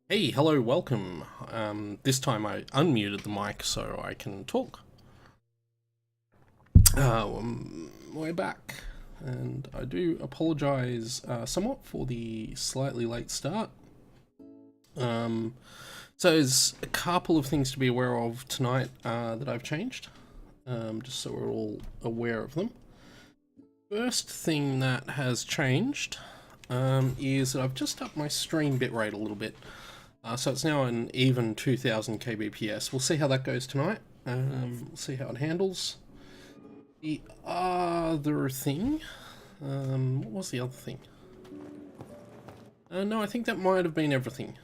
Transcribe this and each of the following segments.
Hey, hello, welcome. This time I unmuted the mic so I can talk. We're back, and I do apologise somewhat for the slightly late start. So there's a couple of things to be aware of tonight that I've changed, just so we're all aware of them. First thing that has changed is that I've just upped my stream bitrate a little bit. So it's now an even 2000 kbps. We'll see how that goes tonight. We'll see how it handles. The other thing... what was the other thing? No, I think that might have been everything.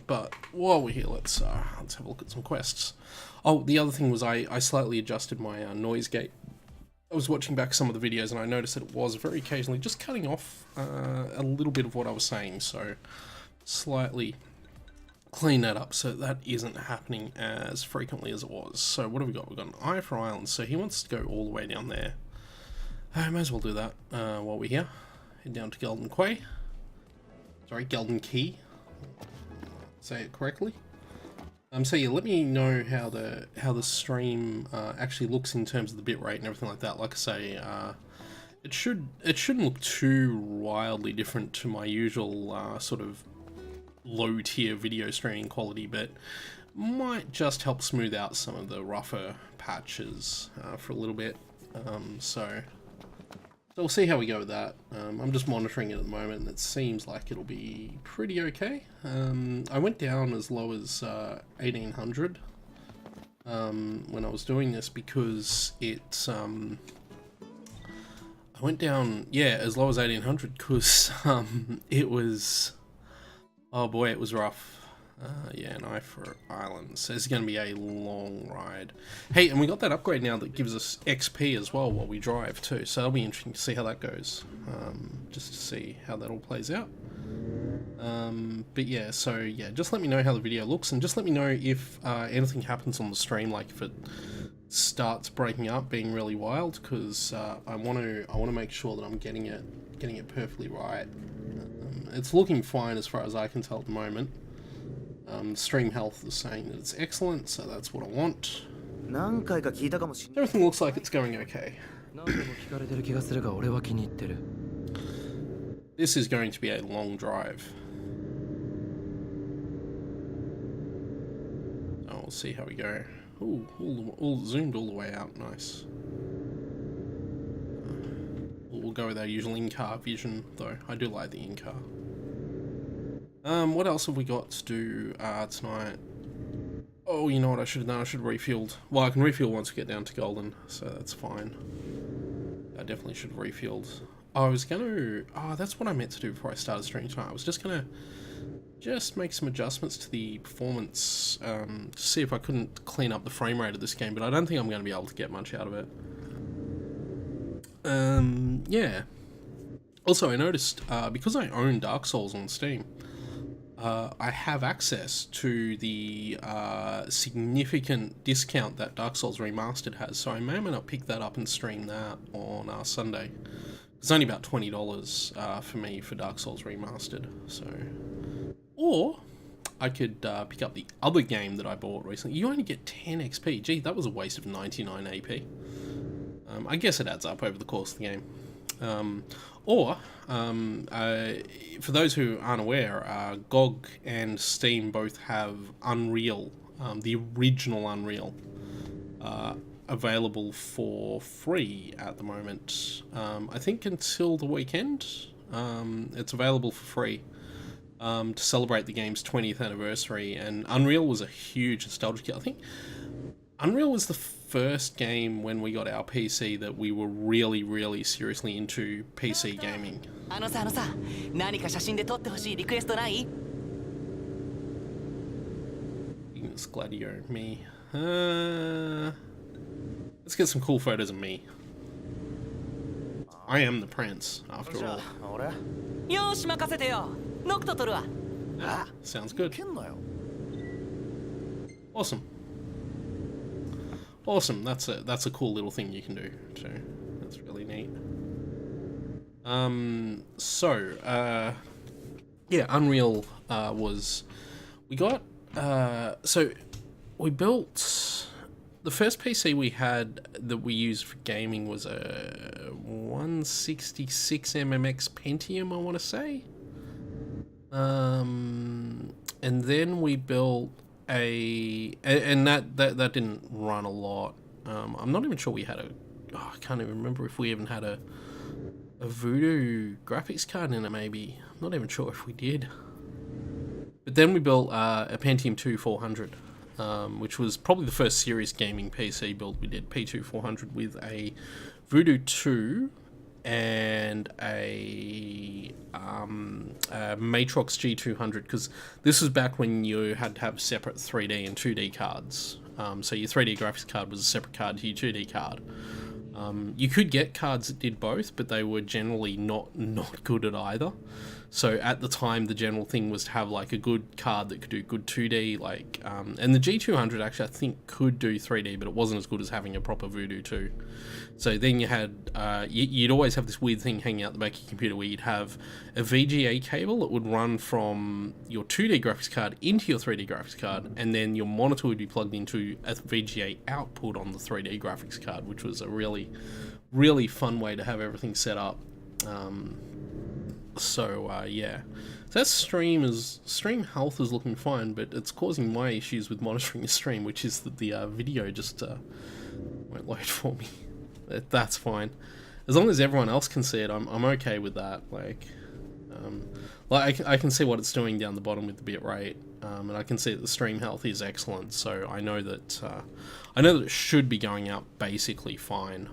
But while we're here, let's have a look at some quests. Oh, the other thing was I slightly adjusted my noise gate. I was watching back some of the videos and I noticed that it was very occasionally just cutting off a little bit of what I was saying, so slightly clean that up so that isn't happening as frequently as it was. So what have we got? We've got an eye for islands, so he wants to go all the way down there. I may as well do that while we're here. Head down to Golden Quay. Sorry, Golden Key. Say it correctly. So yeah, let me know how the stream actually looks in terms of the bitrate and everything like that. Like I say, it shouldn't look too wildly different to my usual sort of low tier video streaming quality, but might just help smooth out some of the rougher patches for a little bit. So we'll see how we go with that. I'm just monitoring it at the moment, and it seems like it'll be pretty okay. I went down as low as 1800 when I was doing this because it I went down, yeah, as low as 1800 because it was, oh boy, it was rough. Yeah, an eye for islands. It's going to be a long ride. Hey, and we got that upgrade now that gives us XP as well while we drive too, so that'll be interesting to see how that goes. Just to see how that all plays out. But yeah, so yeah, just let me know how the video looks, and just let me know if anything happens on the stream, like if it starts breaking up, being really wild, because I want to make sure that I'm getting it perfectly right. It's looking fine as far as I can tell at the moment. Stream health is saying that it's excellent, so that's what I want. Everything looks like it's going okay. This is going to be a long drive. Oh, we'll see how we go. Ooh, all zoomed all the way out, nice. We'll go with our usual in-car vision, though. I do like the in-car. What else have we got to do tonight? Oh, you know what I should have done? I should have refueled. Well, I can refuel once we get down to Golden, so that's fine. I definitely should have refueled. Oh, I was gonna... Oh, that's what I meant to do before I started streaming tonight. I was just gonna make some adjustments to the performance to see if I couldn't clean up the frame rate of this game, but I don't think I'm going to be able to get much out of it. Yeah. Also, I noticed, because I own Dark Souls on Steam, I have access to the significant discount that Dark Souls Remastered has, so I may or may not pick that up and stream that on Sunday. It's only about $20 for me for Dark Souls Remastered, so... Or I could pick up the other game that I bought recently. You only get 10 XP. Gee, that was a waste of 99 AP. I guess it adds up over the course of the game. For those who aren't aware, GOG and Steam both have Unreal, the original Unreal, available for free at the moment. I think until the weekend, it's available for free to celebrate the game's 20th anniversary, and Unreal was a huge nostalgia kill. I think Unreal was the first game when we got our PC that we were really, really seriously into PC gaming. Ignis Gladio, me. Let's get some cool photos of me. I am the prince, after all. Sounds good. Awesome. Awesome, that's a cool little thing you can do too. That's really neat. Yeah, Unreal was we got so we built the first PC we had that we used for gaming was a 166 MMX Pentium, I want to say. And then we built and that didn't run a lot. I'm not even sure we had I can't even remember if we even had a Voodoo graphics card in it, maybe. I'm not even sure if we did. But then we built a Pentium 2 400, which was probably the first serious gaming PC build we did. P2 400 with a Voodoo 2 and a Matrox G200, because this was back when you had to have separate 3D and 2D cards. So your 3D graphics card was a separate card to your 2D card. You could get cards that did both, but they were generally not good at either. So at the time, the general thing was to have like a good card that could do good 2D, like, and the G200 actually I think could do 3D, but it wasn't as good as having a proper Voodoo 2. So then you had, you'd always have this weird thing hanging out the back of your computer where you'd have a VGA cable that would run from your 2D graphics card into your 3D graphics card, and then your monitor would be plugged into a VGA output on the 3D graphics card, which was a really, really fun way to have everything set up. Yeah. So that stream health is looking fine, but it's causing my issues with monitoring the stream, which is that the video just won't load for me. That's fine. As long as everyone else can see it, I'm okay with that. Like I can see what it's doing down the bottom with the bit rate, and I can see that the stream health is excellent. So I know that it should be going out basically fine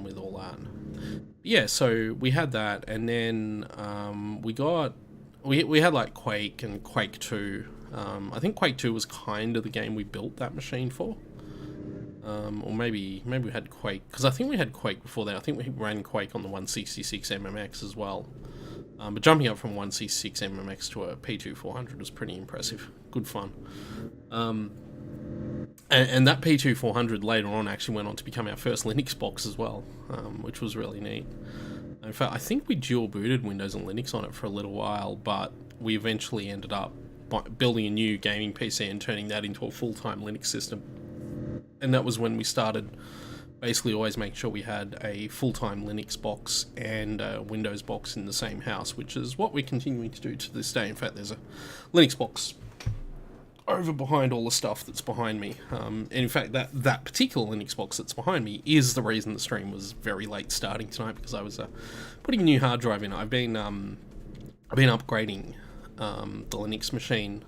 with all that. Yeah, so we had that, and then we had like Quake and Quake 2. I think Quake 2 was kind of the game we built that machine for. Or maybe we had Quake, because I think we had Quake before that. I think we ran Quake on the 166 MMX as well. But jumping up from 166 MMX to a P2 400 was pretty impressive. Good fun. And that P2 400 later on actually went on to become our first Linux box as well, which was really neat. In fact, I think we dual booted Windows and Linux on it for a little while, but we eventually ended up building a new gaming PC and turning that into a full-time Linux system. And that was when we started basically always making sure we had a full-time Linux box and a Windows box in the same house, which is what we're continuing to do to this day. In fact, there's a Linux box over behind all the stuff that's behind me. And in fact, that particular Linux box that's behind me is the reason the stream was very late starting tonight, because I was putting a new hard drive in. I've been upgrading the Linux machine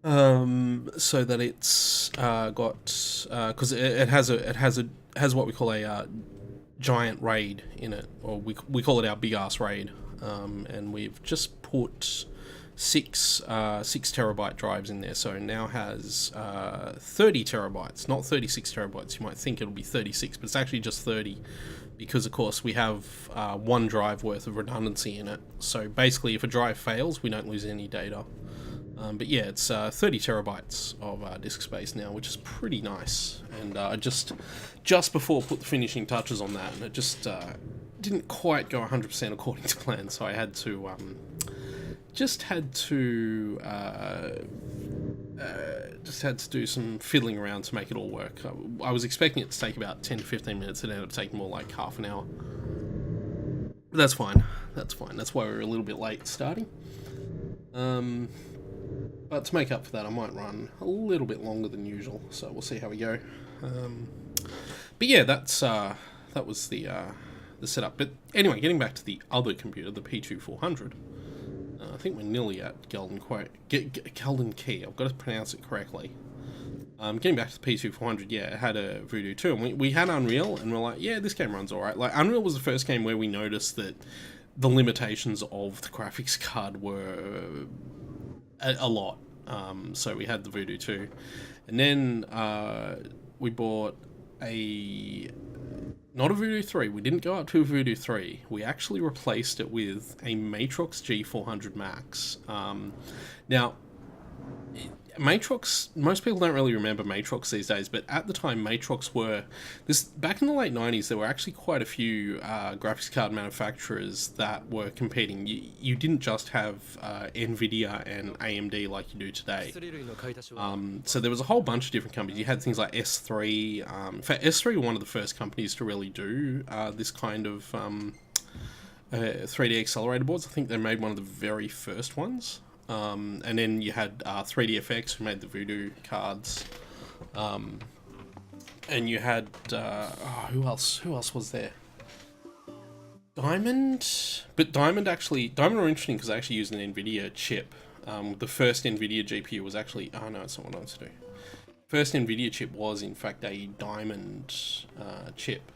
so that it's got, because it has what we call a giant RAID in it, or we call it our big ass RAID, and we've just put six terabyte drives in there, so it now has 30 terabytes, not 36 terabytes. You might think it'll be 36, but it's actually just 30, because of course we have one drive worth of redundancy in it. So basically, if a drive fails, we don't lose any data. But yeah, it's 30 terabytes of disk space now, which is pretty nice. And I just before put the finishing touches on that, and it just didn't quite go 100% according to plan, so I had to do some fiddling around to make it all work. I was expecting it to take about 10 to 15 minutes. It ended up taking more like half an hour. But that's fine. That's why we were a little bit late starting. But to make up for that, I might run a little bit longer than usual. So we'll see how we go. But yeah, that was the setup. But anyway, getting back to the other computer, the P2 400. I think we're nearly at Gelden Key. I've got to pronounce it correctly. Getting back to the P2 400, yeah, it had a Voodoo 2, and we had Unreal, and we're like, yeah, this game runs alright. Like, Unreal was the first game where we noticed that the limitations of the graphics card were a lot. So we had the Voodoo 2, and then we bought not a Voodoo 3. We didn't go up to a Voodoo 3. We actually replaced it with a Matrox G400 Max. Now, Matrox, most people don't really remember Matrox these days, but at the time Matrox were back in the late 90s. There were actually quite a few graphics card manufacturers that were competing. You didn't just have Nvidia and AMD like you do today. So there was a whole bunch of different companies. You had things like S3. In fact, S3 were one of the first companies to really do this kind of 3D accelerator boards. I think they made one of the very first ones. And then you had 3DFX, who made the Voodoo cards, and you had who else was there? Diamond, but Diamond were interesting because they actually used an Nvidia chip. The first Nvidia GPU was actually, oh no, it's not what I want to do. First Nvidia chip was in fact a Diamond chip.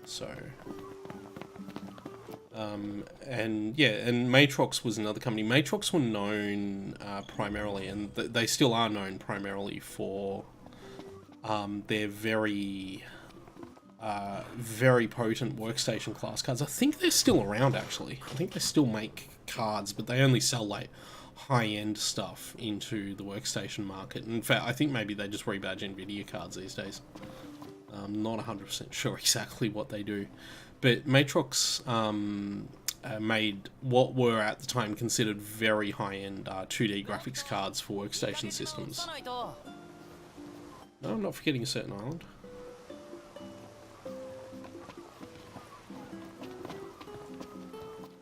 So. And Matrox was another company. Matrox were known primarily, and they still are known primarily for their very potent workstation class cards. I think they're still around actually. I think they still make cards, but they only sell like high-end stuff into the workstation market. In fact, I think maybe they just rebadge Nvidia cards these days. I'm not 100% sure exactly what they do. But Matrox made what were at the time considered very high-end 2D graphics cards for workstation systems. No, I'm not forgetting a certain island.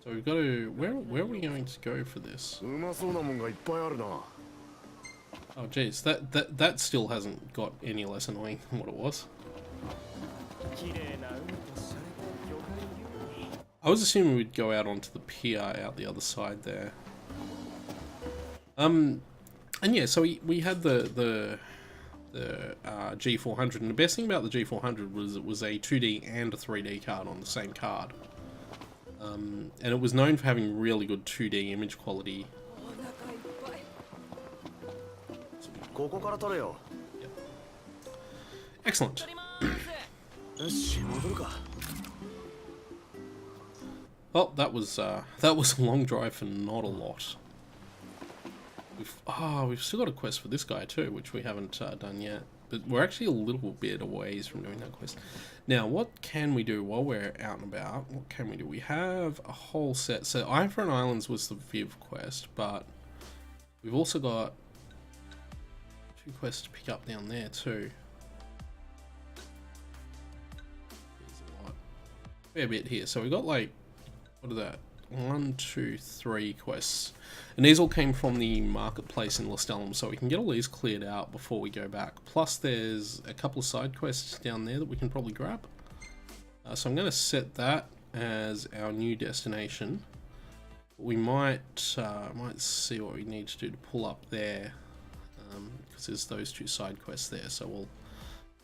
So we've got to... Where are we going to go for this? Oh geez, that still hasn't got any less annoying than what it was. I was assuming we'd go out onto the pier out the other side there. And yeah, so we had the G400, and the best thing about the G400 was it was a 2D and a 3D card on the same card. And it was known for having really good 2D image quality. Yep. Excellent. Well, that was a long drive for not a lot. We've still got a quest for this guy too, which we haven't done yet. But we're actually a little bit a ways from doing that quest. Now, what can we do while we're out and about? What can we do? We have a whole set. So, Iron Islands was the Viv quest, but we've also got 2 quests to pick up down there too. There's a lot. Fair bit here. So, we've got like, what are that? 1, 2, 3 quests. And these all came from the marketplace in Lestelum, so we can get all these cleared out before we go back. Plus there's a couple of side quests down there that we can probably grab. So I'm going to set that as our new destination. We might see what we need to do to pull up there, because there's those 2 side quests there, so we'll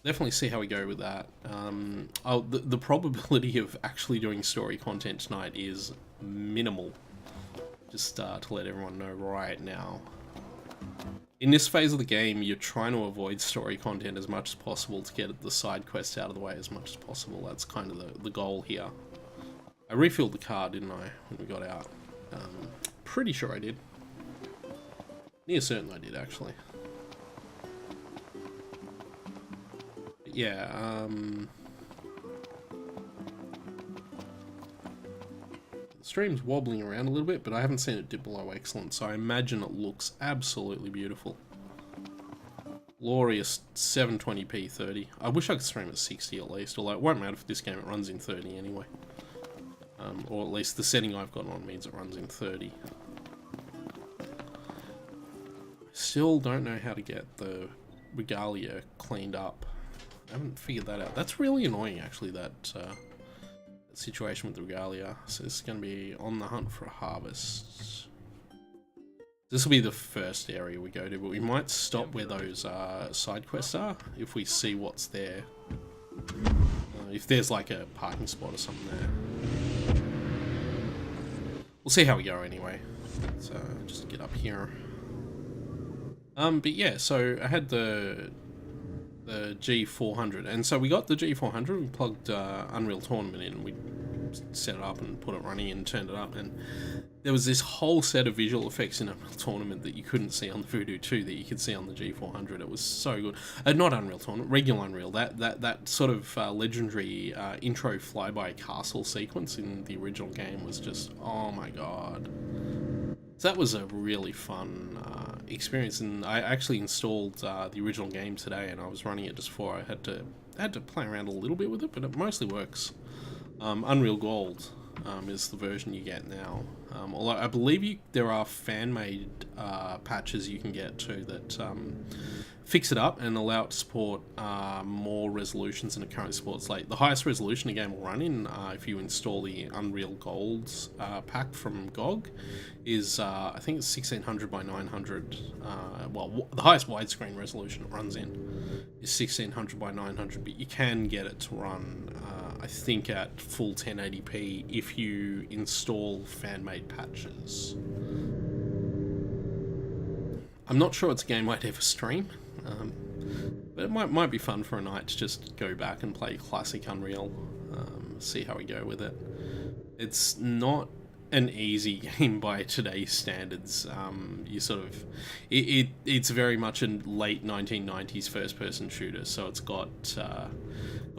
definitely see how we go with that. The probability of actually doing story content tonight is minimal. Just to let everyone know right now. In this phase of the game, you're trying to avoid story content as much as possible to get the side quests out of the way as much as possible. That's kind of the goal here. I refilled the car, didn't I, when we got out? Pretty sure I did. Near certain I did, actually. But yeah, the stream's wobbling around a little bit, but I haven't seen it dip below excellent, so I imagine it looks absolutely beautiful. Glorious 720p 30. I wish I could stream at 60 at least, although it won't matter for this game, it runs in 30 anyway. Or at least the setting I've got on means it runs in 30. Still don't know how to get the regalia cleaned up. I haven't figured that out. That's really annoying, actually, that situation with the regalia. So this is going to be on the hunt for a harvest. This will be the first area we go to, but we might stop where those side quests are if we see what's there. If there's like a parking spot or something there. We'll see how we go anyway. So just get up here. But yeah, so I had the G400, and so we got the G400. We plugged Unreal Tournament in. We set it up and put it running and turned it up, and there was this whole set of visual effects in Unreal Tournament that you couldn't see on the Voodoo 2 that you could see on the G400. It was so good. Not Unreal Tournament, regular Unreal. That sort of legendary intro flyby castle sequence in the original game was just, oh my god. So that was a really fun experience, and I actually installed the original game today, and I was running it just before. I had to play around a little bit with it, but it mostly works. Unreal Gold is the version you get now. Although I believe there are fan-made patches you can get too that fix it up and allow it to support more resolutions than it currently supports. Like the highest resolution a game will run in, if you install the Unreal Gold pack from GOG, is I think it's 1600 by 900. Well, the highest widescreen resolution it runs in is 1600 by 900, but you can get it to run, I think, at full 1080p if you install fan-made patches. I'm not sure it's a game I'd ever stream, but it might be fun for a night to just go back and play classic Unreal, see how we go with it. It's not an easy game by today's standards. You sort of, it's very much a late 1990s first-person shooter, so it's got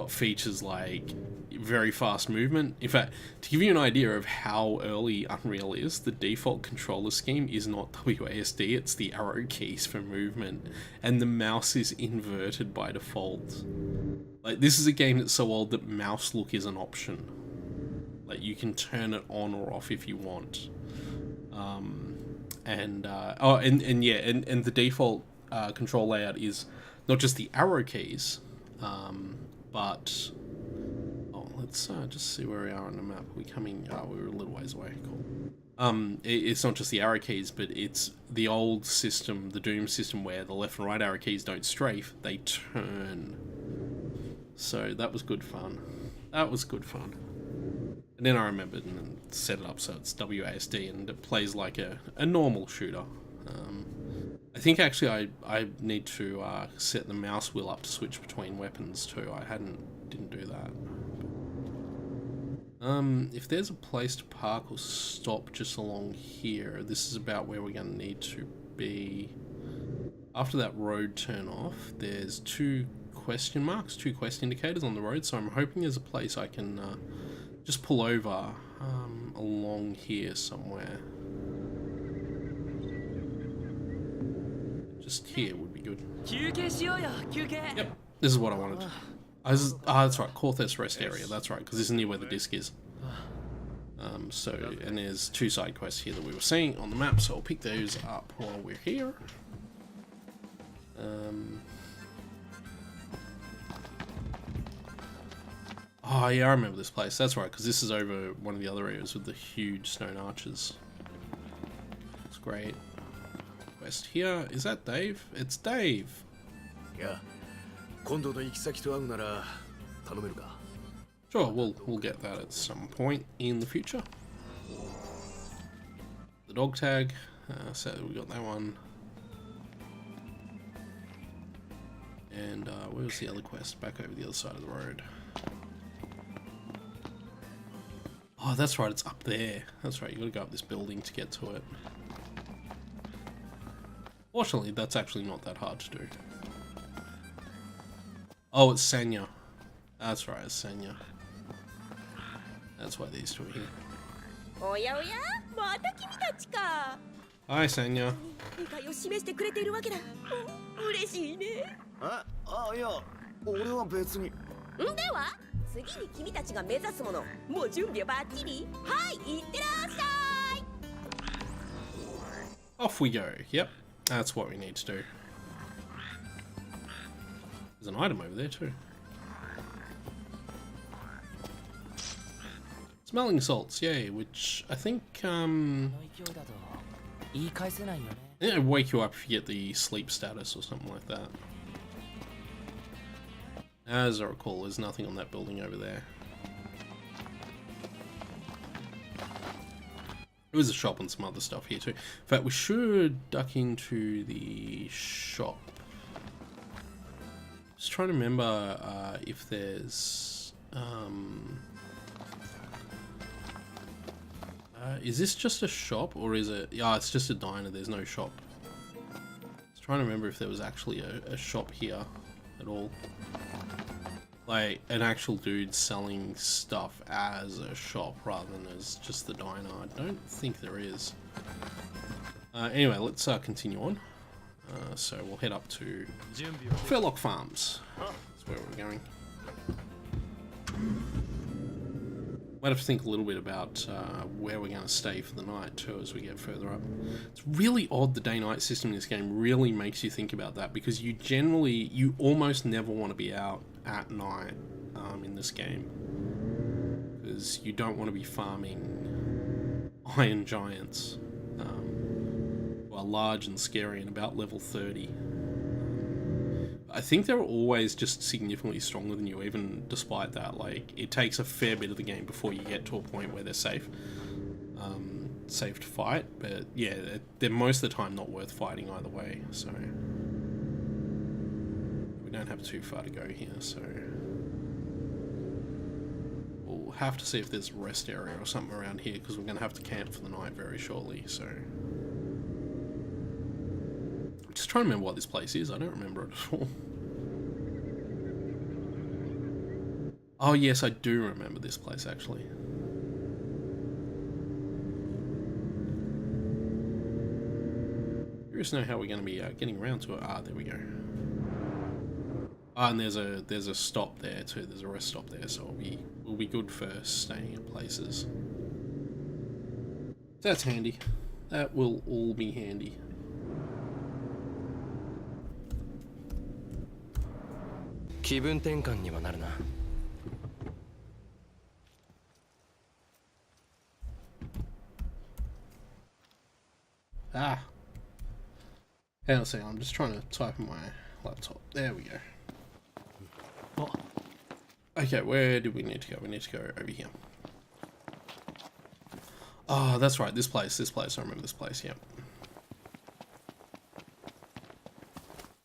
features like very fast movement. In fact, to give you an idea of how early Unreal is, the default controller scheme is not WASD, it's the arrow keys for movement, and the mouse is inverted by default. Like, this is a game that's so old that mouse look is an option. Like, you can turn it on or off if you want. And the default control layout is not just the arrow keys, but let's just see where we are on the map. We're a little ways away. Cool. It's not just the arrow keys, but it's the old system, the Doom system, where the left and right arrow keys don't strafe, they turn. So that was good fun. That was good fun. And then I remembered and set it up so it's WASD and it plays like a normal shooter. I think actually I need to set the mouse wheel up to switch between weapons too. I didn't do that. If there's a place to park or stop just along here, this is about where we're going to need to be. After that road turn off, there's two quest indicators on the road, so I'm hoping there's a place I can just pull over along here somewhere. Just here would be good. Yep, this is what I wanted. That's right, Corthes Rest Area, that's right, because this is near where the disc is. And there's two side quests here that we were seeing on the map, so I'll pick those up while we're here. Oh yeah, I remember this place, that's right, because this is over one of the other areas with the huge stone arches. It's great. Quest here, is that Dave? It's Dave! Yeah. Sure, we'll get that at some point in the future. The dog tag, so we got that one. And where was the other quest? Back over the other side of the road. Oh, that's right, it's up there. That's right, you gotta go up this building to get to it. Fortunately, that's actually not that hard to do. Oh, it's Sanya. That's right, it's Sanya. That's why these two are here. Hi, Sanya. Off we go. Yep, that's what we need to do. There's an item over there too. Smelling salts, yay, which I think it'll wake you up if you get the sleep status or something like that. As I recall, there's nothing on that building over there. There was a shop and some other stuff here too. In fact, we should duck into the shop. Just trying to remember if there's Is this just a shop or is it? Yeah, it's just a diner. There's no shop. I was trying to remember if there was actually a shop here at all. Like an actual dude selling stuff as a shop rather than as just the diner. I don't think there is. Anyway, let's continue on. So we'll head up to Fairlock Farms. That's where we're going. Might have to think a little bit about where we're going to stay for the night too as we get further up. It's really odd, the day-night system in this game really makes you think about that, because you almost never want to be out at night in this game, because you don't want to be farming iron giants who are large and scary and about level 30. I think they're always just significantly stronger than you, even despite that. Like, it takes a fair bit of the game before you get to a point where they're safe to fight, but yeah, they're most of the time not worth fighting either way, so we don't have too far to go here, so we'll have to see if there's a rest area or something around here, because we're going to have to camp for the night very shortly. So just trying to remember what this place is. I don't remember it at all. Oh yes, I do remember this place actually. Curious to know how we're going to be getting around to it. Ah, there we go. Ah, and there's a stop there too. There's a rest stop there, so we'll be good for staying at places. That's handy. That will all be handy. Ah. Hang on a second, I'm just trying to type in my laptop. There we go. Okay, where do we need to go? We need to go over here. Oh, that's right, this place. I remember this place, yeah.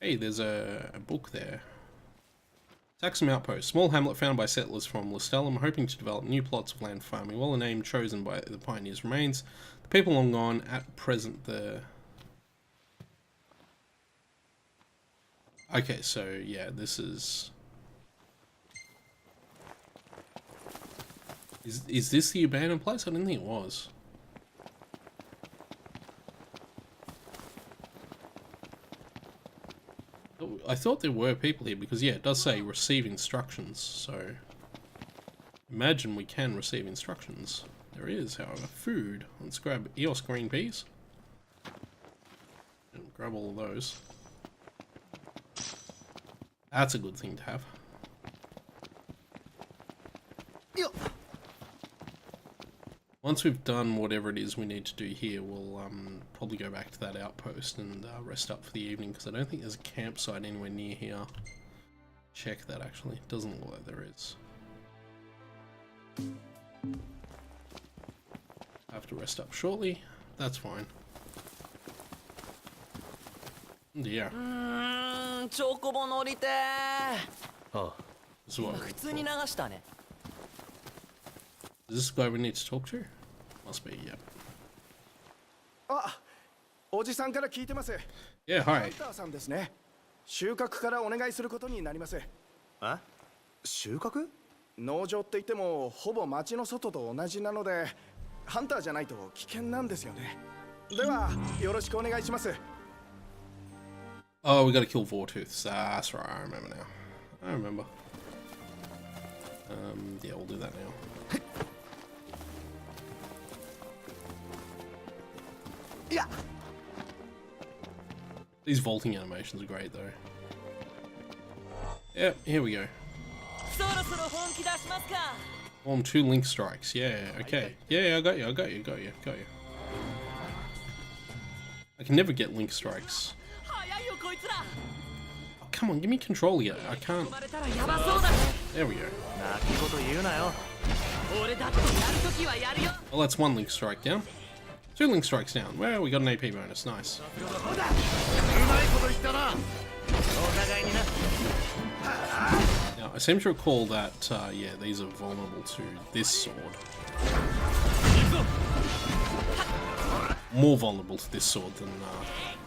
Hey, there's a book there. Saxham Outpost, small hamlet found by settlers from Listellum, hoping to develop new plots of land farming. While the name chosen by the pioneers remains, the people long gone, at present the... Okay, so yeah, this is... Is this the abandoned place? I didn't think it was. I thought there were people here because, yeah, it does say receive instructions, so imagine we can receive instructions. There is, however, food. Let's grab EOS green peas and grab all of those. That's a good thing to have. Once we've done whatever it is we need to do here, we'll probably go back to that outpost and rest up for the evening, because I don't think there's a campsite anywhere near here. Check that actually. It doesn't look like there is. I have to rest up shortly. That's fine. Yeah. This is what is this the guy we need to talk to? Must be, yep. Yeah, hi. 収穫からお願いすることになります。あ？収穫？農場って言ってもほぼ町の外と同じなので、ハンターじゃないと危険なんですよね。ではよろしくお願いします。Oh, we gotta kill Vortooths. That's right, I remember now. I remember. Yeah, we'll do that now. Yeah. These vaulting animations are great though. Yep, here we go. Form 2 link strikes. Yeah, okay. Yeah, I got you. I can never get link strikes. Oh, come on, give me control again. I can't. There we go. Well, that's 1 link strike down. 2 link strikes down. Well, we got an AP bonus. Nice. Now, I seem to recall that, yeah, these are vulnerable to this sword. more vulnerable to this sword than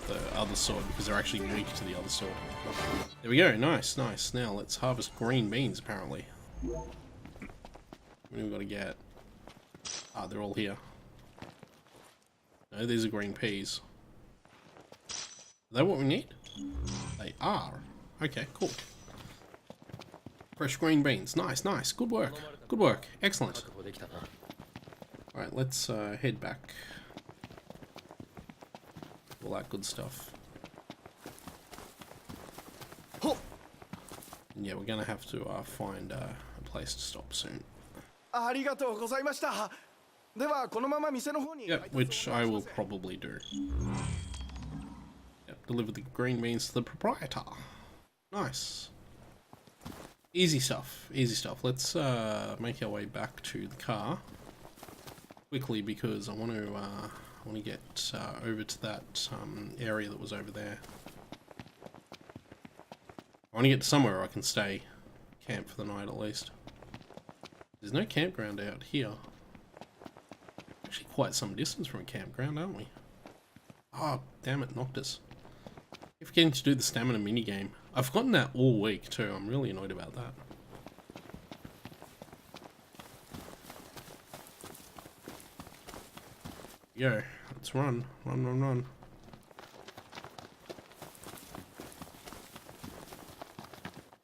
the other sword because they're actually weak to the other sword. There we go. Nice, nice. Now let's harvest green beans. Apparently, what do we got to get? Ah, they're all here. No, these are green peas. Is that what we need? They are. Okay, cool. Fresh green beans. Nice, nice. Good work. Good work. Excellent. Alright, let's head back. All that good stuff. And yeah, we're gonna have to find a place to stop soon. Yep, which I will probably do. Yep, deliver the green beans to the proprietor. Nice. Easy stuff, easy stuff. Let's make our way back to the car quickly because I want to get over to that area that was over there. I want to get to somewhere where I can stay, camp for the night at least. There's no campground out here. Actually, quite some distance from a campground, aren't we? Oh, damn it, knocked us. Keep forgetting to do the stamina minigame. I've forgotten that all week too. I'm really annoyed about that. Yo, let's run. Run, run, run.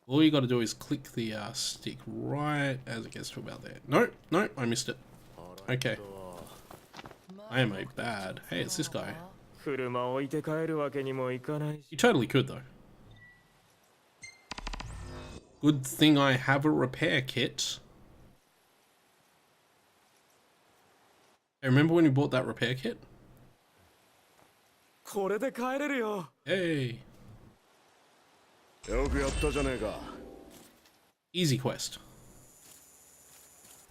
All you gotta do is click the stick right as it gets to about there. Nope, nope, I missed it. Okay. I am a bad. Hey, it's this guy. You totally could though. Good thing I have a repair kit. Hey, remember when you bought that repair kit? Hey. Easy quest.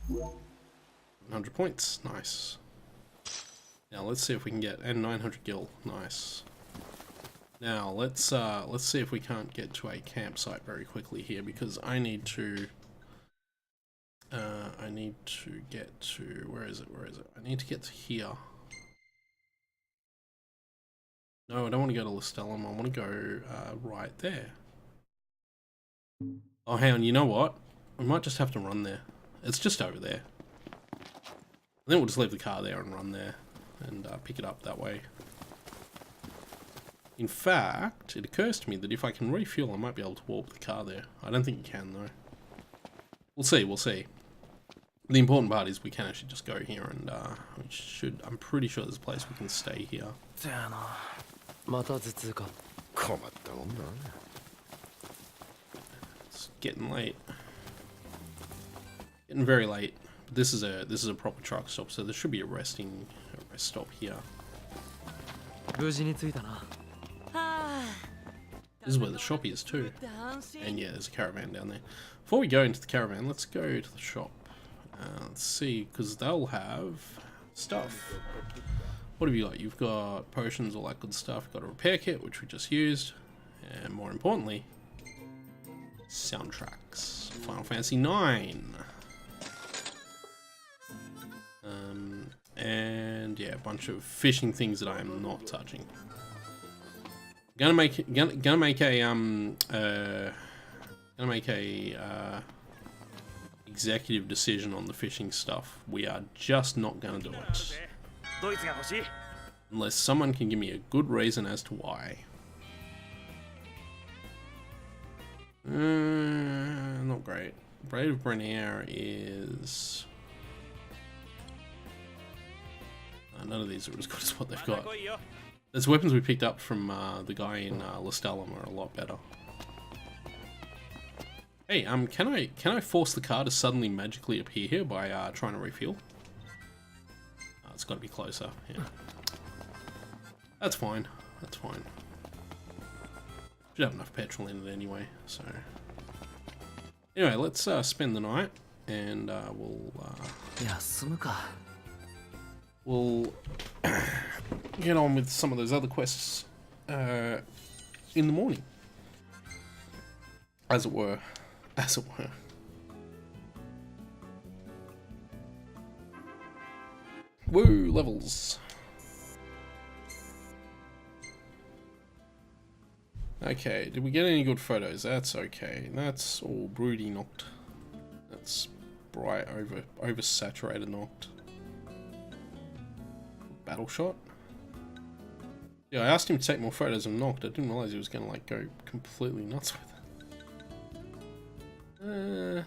100 points. Nice. Now let's see if we can get, and 900 gil. Nice. Now let's see if we can't get to a campsite very quickly here because I need to get to, where is it? I need to get to here. No, I don't want to go to Listellum. I want to go right there. Oh, hang on. You know what? We might just have to run there. It's just over there. I think we'll just leave the car there and run there and pick it up that way. In fact, it occurs to me that if I can refuel, I might be able to warp the car there. I don't think you can, though. We'll see, we'll see. The important part is we can actually just go here and we should, I'm pretty sure there's a place we can stay here. It's getting late. Getting very late. But this is a proper truck stop, so there should be a rest stop here. This is where the shop is too. And yeah, there's a caravan down there. Before we go into the caravan, let's go to the shop. Let's see, because they'll have stuff. What have you got? You've got potions, all that good stuff. You've got a repair kit, which we just used. And more importantly, soundtracks. Final Fantasy 9. And yeah, a bunch of fishing things that I am not touching. Gonna make a executive decision on the fishing stuff. We are just not gonna do it unless someone can give me a good reason as to why. Not great. Braid of Brennier is none of these are as good as what they've got. Those weapons we picked up from the guy in Listellum are a lot better. Hey, can I force the car to suddenly magically appear here by trying to refuel? It's got to be closer. Yeah, that's fine. That's fine. Should have enough petrol in it anyway. So anyway, let's spend the night, and we'll get on with some of those other quests in the morning, as it were. As it were. Woo, levels. Okay, did we get any good photos? That's okay. That's all broody knocked. That's bright, oversaturated knocked. Battle shot? Yeah, I asked him to take more photos of knocked. I didn't realize he was gonna like go completely nuts with it.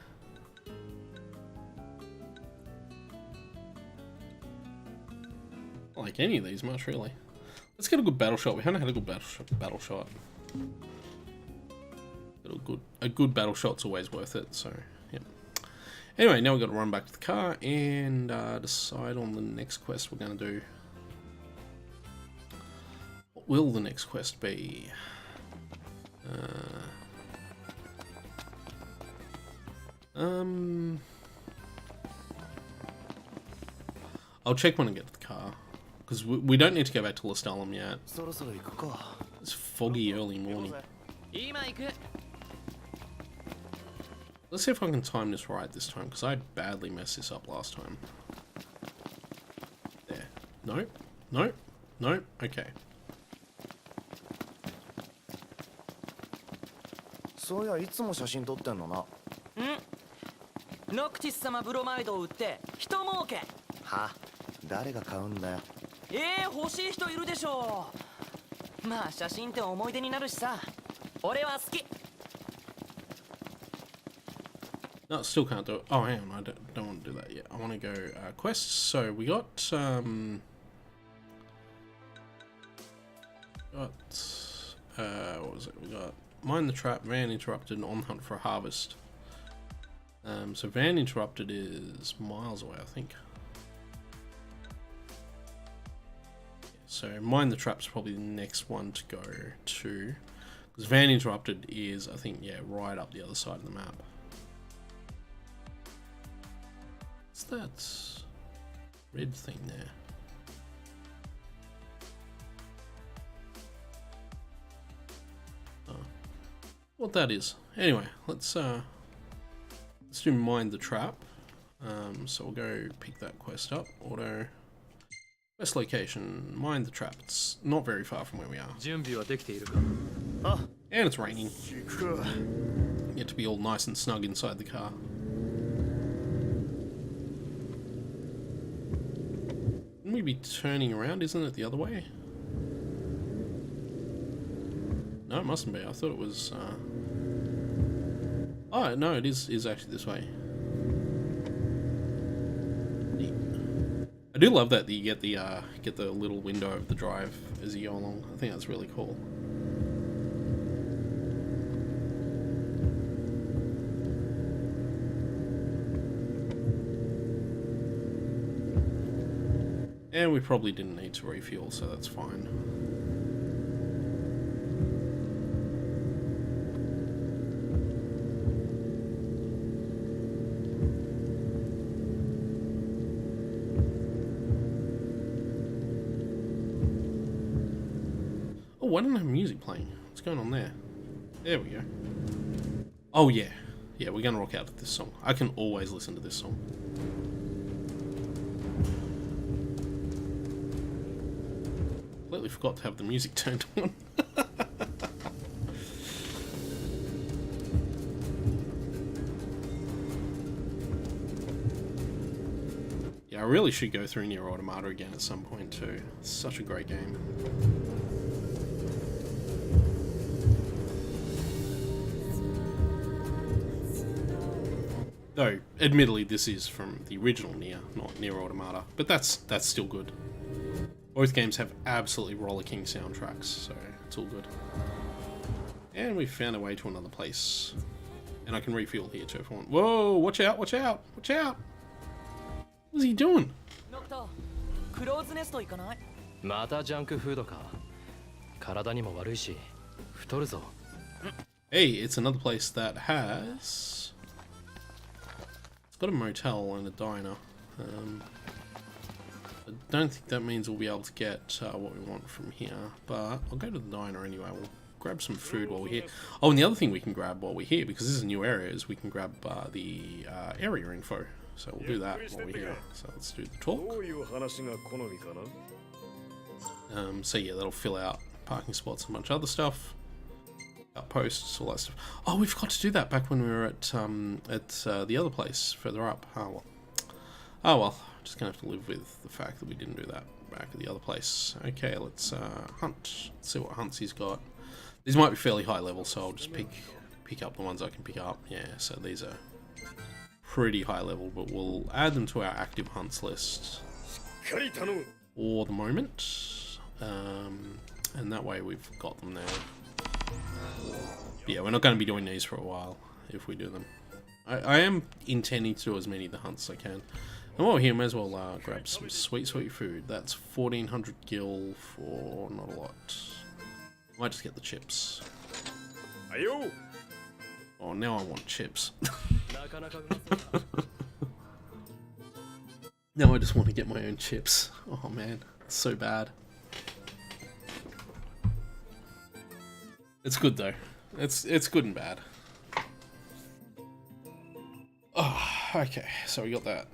Not like any of these much, really. Let's get a good battle shot. We haven't had a good battle shot. A good battle shot's always worth it, so, yeah. Anyway, now we've got to run back to the car and decide on the next quest we're going to do. What will the next quest be? I'll check when I get to the car. Because we don't need to go back to Lestalem yet. It's foggy early morning. Let's see if I can time this right this time, because I badly messed this up last time. There. No. No. No. Okay. So yeah, いつも写真撮ってんのな。ノクティス様ブロマイドを売って人儲け。は？誰が買うんだよ。欲しい人いるでしょう。まあ写真って思い出になるしさ。俺は好き。No, still can't do it. Oh, hang on, I don't want to do that yet. I want to go quests. So we got what was it? We got Mind the Trap, Van Interrupted, and On Hunt for a Harvest. So Van Interrupted is miles away, I think. So Mind the Trap's probably the next one to go to, because Van Interrupted is, I think, yeah, right up the other side of the map. What's that red thing there? Oh, what that is. Anyway, let's do Mind the Trap. So we'll go pick that quest up. Auto. Best location, Mind the Trap. It's not very far from where we are. And it's raining. You get to be all nice and snug inside the car. Shouldn't we be turning around? Isn't it the other way? No, it mustn't be. I thought it was... Oh, no, it is actually this way. I do love that you get the little window of the drive as you go along. I think that's really cool. And we probably didn't need to refuel, so that's fine. Oh, why don't I have music playing? What's going on there? There we go. Oh yeah. Yeah, we're gonna rock out to this song. I can always listen to this song. Completely forgot to have the music turned on. Yeah, I really should go through Nier Automata again at some point too. It's such a great game. Though, admittedly, this is from the original Nier, not Nier Automata, but that's still good. Both games have absolutely rollicking soundtracks, so it's all good. And we found our way to another place. And I can refuel here too if I want. Whoa, watch out, watch out, watch out! What's he doing? Hey, it's another place that has... It's got a motel and a diner. I don't think that means we'll be able to get what we want from here, but I'll go to the diner anyway. We'll grab some food while we're here. Oh, and the other thing we can grab while we're here, because this is a new area, is we can grab the area info. So we'll do that while we're here. So let's do the talk. So yeah, that'll fill out parking spots and a bunch of other stuff. Posts, all that stuff. Oh, we forgot to do that back when we were at the other place further up. Oh well. Oh well. Just gonna have to live with the fact that we didn't do that back at the other place. Okay, let's hunt. Let's see what hunts he's got. These might be fairly high level, so I'll just pick up the ones I can pick up. Yeah, so these are pretty high level, but we'll add them to our active hunts list for the moment. And that way we've got them there. Yeah, we're not going to be doing these for a while if we do them. I am intending to do as many of the hunts as I can. And while we're here, may as well grab some sweet food. That's 1400 gil for not a lot. Might just get the chips. Ayo! Oh, now I want chips. Now I just want to get my own chips. Oh man, it's so bad. It's good though. It's good and bad. Oh, okay, so we got that.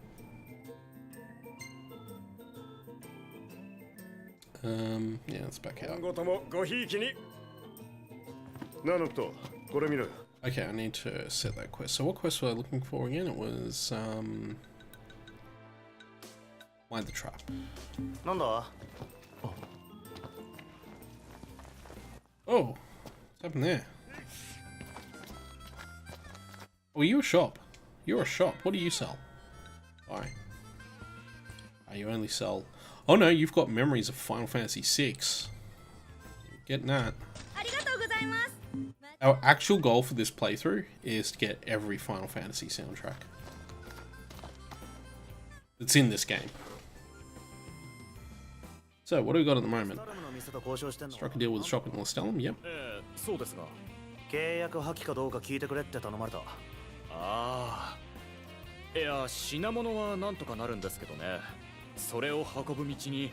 Yeah, let's back out. Okay, I need to set that quest. So what quest was I looking for again? It was find the trap. Oh, what's happened there? Oh, you a shop? You're a shop. What do you sell? Why? Oh, you only sell. Oh no, you've got memories of Final Fantasy VI. Getting that. Our actual goal for this playthrough is to get every Final Fantasy soundtrack that's in this game. So, what do we got at the moment? Struck a deal with the shop in Lestellum, yep. そうですが契約破棄かどうか聞いてくれって頼まれた。ああ。いや、品物はなんとかなるんですけどね。それを運ぶ道に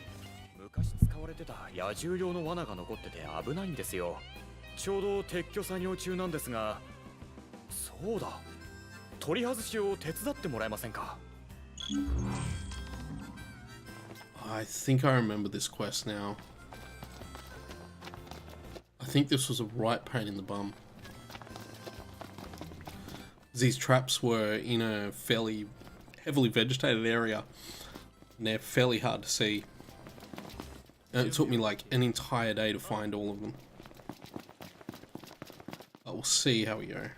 昔使われてた野獣用の罠が残ってて危ないんですよ。ちょうど撤去作業中なんですが、そうだ。取り外しを手伝ってもらえませんか？ I think I remember this quest now. I think this was a right pain in the bum. These traps were in a fairly heavily vegetated area, and they're fairly hard to see. And it took me like an entire day to find all of them. But we'll see how we go.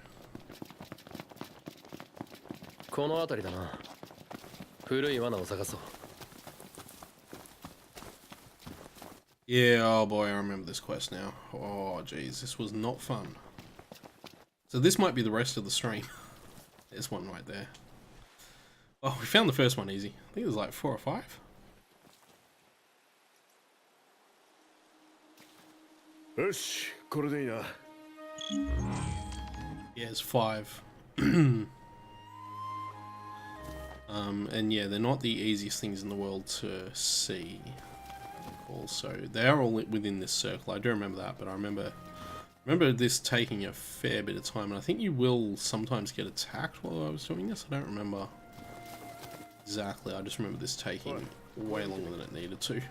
この辺りだな。古い罠を探そう。 Yeah, oh boy, I remember this quest now. Oh geez, this was not fun. So this might be the rest of the stream. There's one right there. Oh, we found the first one easy. I think it was like 4 or 5. Yeah, it's 5. And yeah, they're not the easiest things in the world to see. Also, they are all within this circle. I do remember that, but I remember this taking a fair bit of time, and I think you will sometimes get attacked while I was doing this. I don't remember exactly. I just remember this taking way longer than it needed to.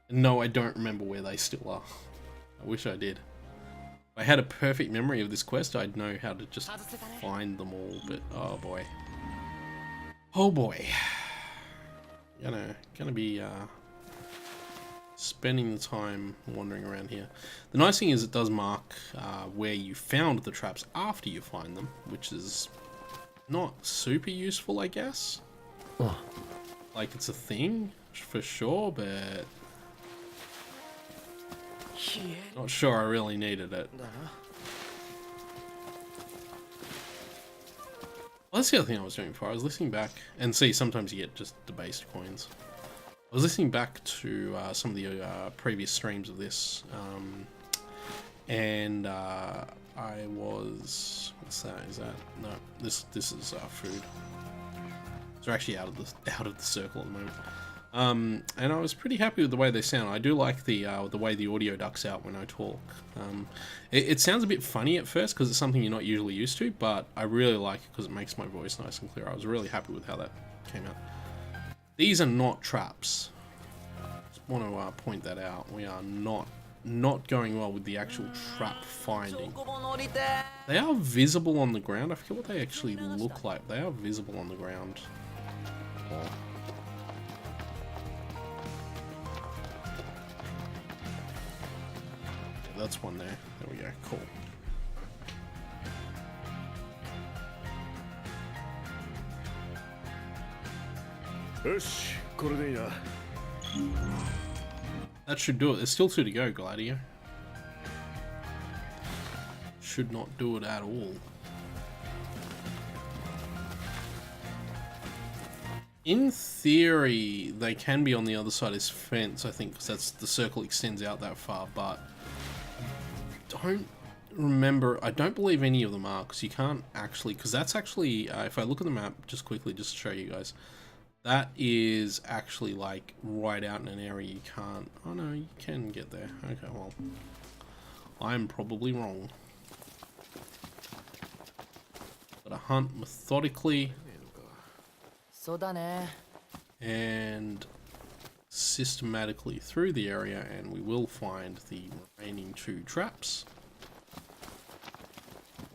And no, I don't remember where they still are. I wish I did. If I had a perfect memory of this quest, I'd know how to just find them all, but oh boy. Oh boy. Gonna be spending the time wandering around here. The nice thing is it does mark where you found the traps after you find them, which is not super useful, I guess. Oh. Like, it's a thing for sure, but not sure I really needed it. Well, that's the other thing I was doing before. I was listening back, and see, sometimes you get just debased coins. I was listening back to some of the previous streams of this, and I was, what's that? Is that, no? This is food. They're actually out of the circle at the moment. And I was pretty happy with the way they sound. I do like the way the audio ducks out when I talk. It sounds a bit funny at first because it's something you're not usually used to, but I really like it because it makes my voice nice and clear. I was really happy with how that came out. These are not traps. Just want to point that out. We are not not going well with the actual trap finding. They are visible on the ground. I forget what they actually look like. They are visible on the ground. Oh. That's one there. There we go. Cool. That should do it. There's still 2 to go, Gladio. Should not do it at all. In theory, they can be on the other side of this fence, I think, because that's the circle extends out that far, but don't remember, I don't believe any of them are, because you can't actually, because that's actually, if I look at the map just quickly, just to show you guys, that is actually like right out in an area you can't, oh no, you can get there. Okay, well, I'm probably wrong. Gotta hunt methodically and systematically through the area, and we will find the remaining 2 traps.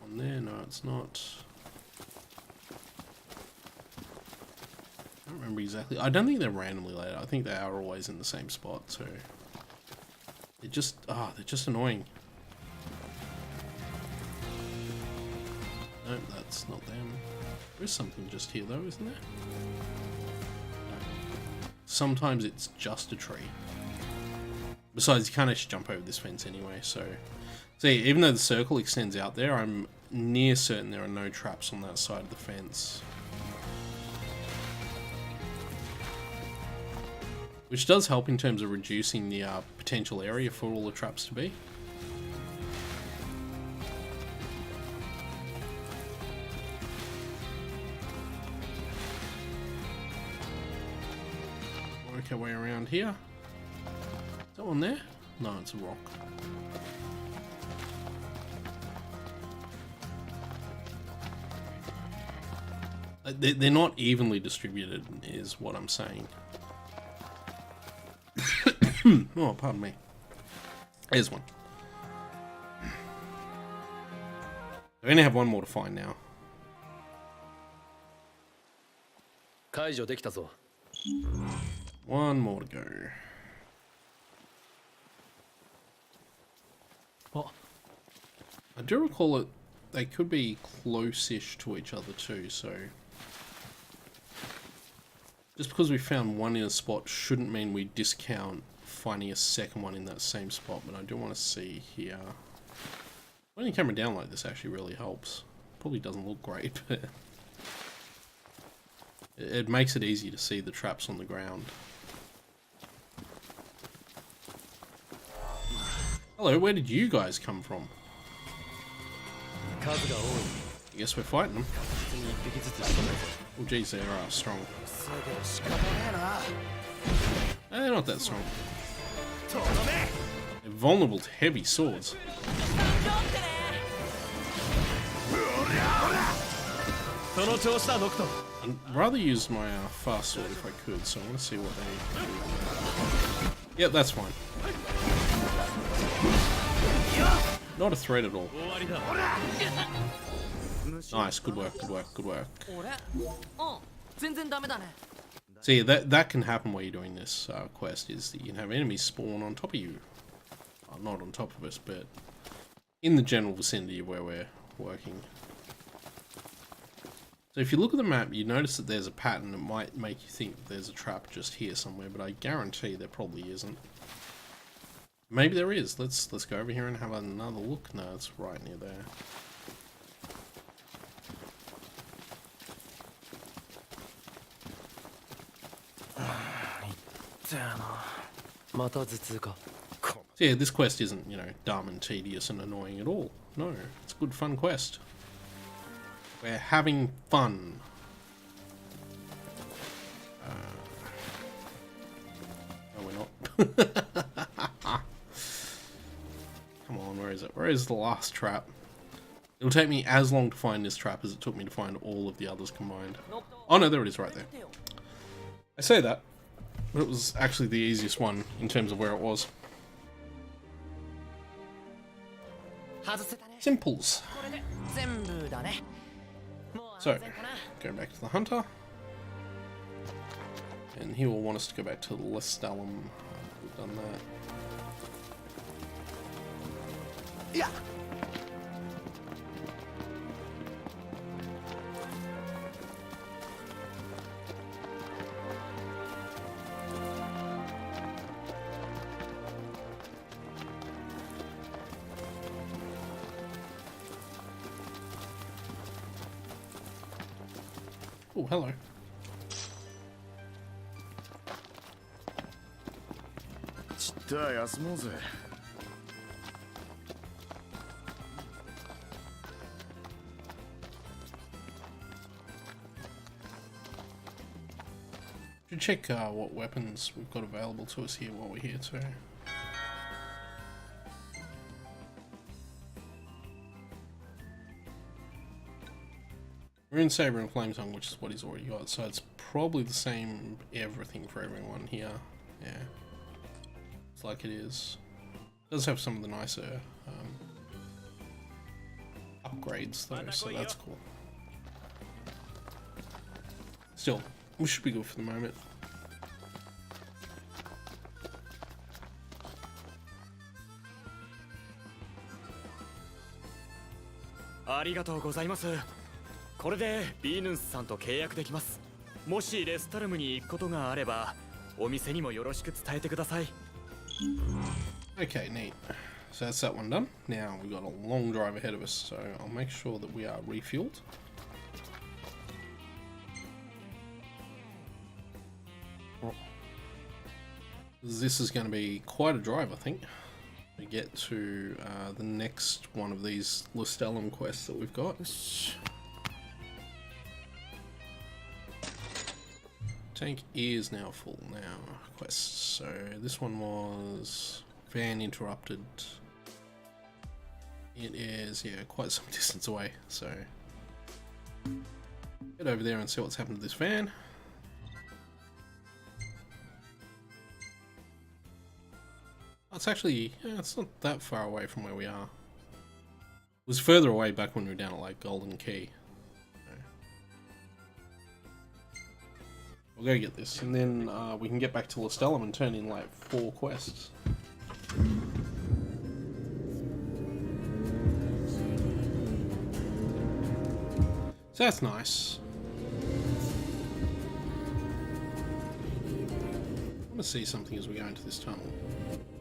One there, no it's not. I don't remember exactly. I don't think they're randomly laid out. I think they are always in the same spot, so they're just annoying. No, that's not them. There's something just here though, isn't there? No. Sometimes it's just a tree. Besides, you can't actually jump over this fence anyway, so see, even though the circle extends out there, I'm near certain there are no traps on that side of the fence. Which does help in terms of reducing the potential area for all the traps to be. Work our way around here. Is that one there? No, it's a rock. They're not evenly distributed, is what I'm saying. Oh, pardon me. There's one. I only have one more to find now. One more to go. What? I do recall it. They could be close-ish to each other too, so just because we found one in a spot shouldn't mean we discount finding a second one in that same spot, but I do want to see here. Putting the camera down like this actually really helps. Probably doesn't look great, but it makes it easy to see the traps on the ground. Hello, where did you guys come from? I guess we're fighting them. Oh geez, they're strong. They're not that strong. They're vulnerable to heavy swords. I'd rather use my fast sword if I could, so I want to see what they do. Yep, that's fine. Not a threat at all. Nice, good work, good work, good work. See, that can happen while you're doing this quest, is that you can have enemies spawn on top of you. Well, not on top of us, but in the general vicinity of where we're working. So if you look at the map, you notice that there's a pattern that might make you think there's a trap just here somewhere, but I guarantee there probably isn't. Maybe there is. Let's go over here and have another look. No, it's right near there. So yeah, this quest isn't, you know, dumb and tedious and annoying at all. No, it's a good fun quest. We're having fun. No, we're not. Come on, where is it? Where is the last trap? It'll take me as long to find this trap as it took me to find all of the others combined. Oh no, there it is right there. I say that, but it was actually the easiest one in terms of where it was. Simples. So, go back to the hunter. And he will want us to go back to Lestalum. We've done that. Yeah. Oh, hello. Should check what weapons we've got available to us here while we're here too. Rune Saber and Flame Tongue, which is what he's already got, so it's probably the same everything for everyone here. Yeah, it's like it is. It does have some of the nicer upgrades though, so that's cool. Still, we should be good for the moment. Arigatou gozaimasu. これでビーヌンスさんと契約できます。もしレスタルムに行くことがあれば、お店にもよろしく伝えてください。Okay, neat. So that's that one done. Now we've got a long drive ahead of us, so I'll make sure that we are refueled. This is going to be quite a drive, I think, to get to the next one of these Lestalum quests that we've got. Tank is now full now. Quests. So this one was van interrupted. It is, yeah, quite some distance away. So get over there and see what's happened to this van. It's actually, yeah, it's not that far away from where we are. It was further away back when we were down at like Golden Key. We'll go get this, and then we can get back to Lestalum and turn in like 4 quests. So that's nice. I want to see something as we go into this tunnel.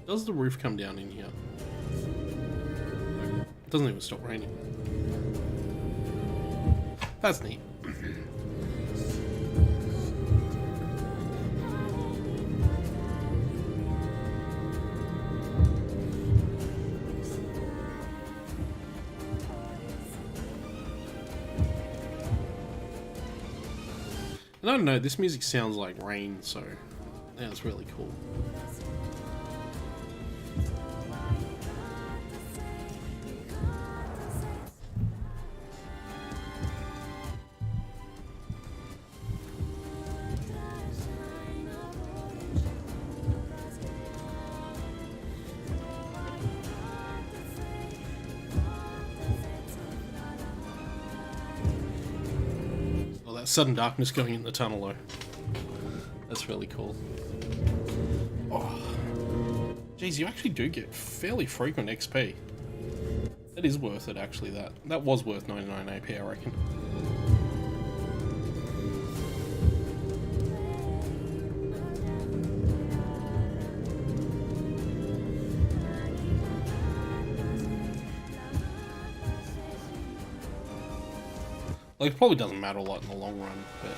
Does the roof come down in here? It doesn't even stop raining. That's neat. And I don't know, this music sounds like rain, so that's really cool. Sudden darkness going in the tunnel though. That's really cool. Oh. Geez, you actually do get fairly frequent XP. That is worth it actually, that was worth 99 AP I reckon. Like, it probably doesn't matter a lot in the long run, but...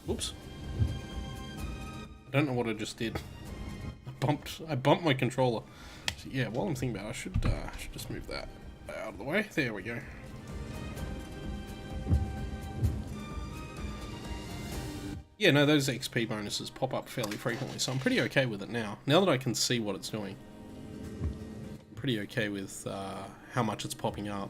Whoops. I don't know what I just did. I bumped my controller. So, yeah, while I'm thinking about it, I should just move that out of the way. There we go. Yeah, no, those XP bonuses pop up fairly frequently, so I'm pretty okay with it now. Now that I can see what it's doing. I'm pretty okay with how much it's popping up.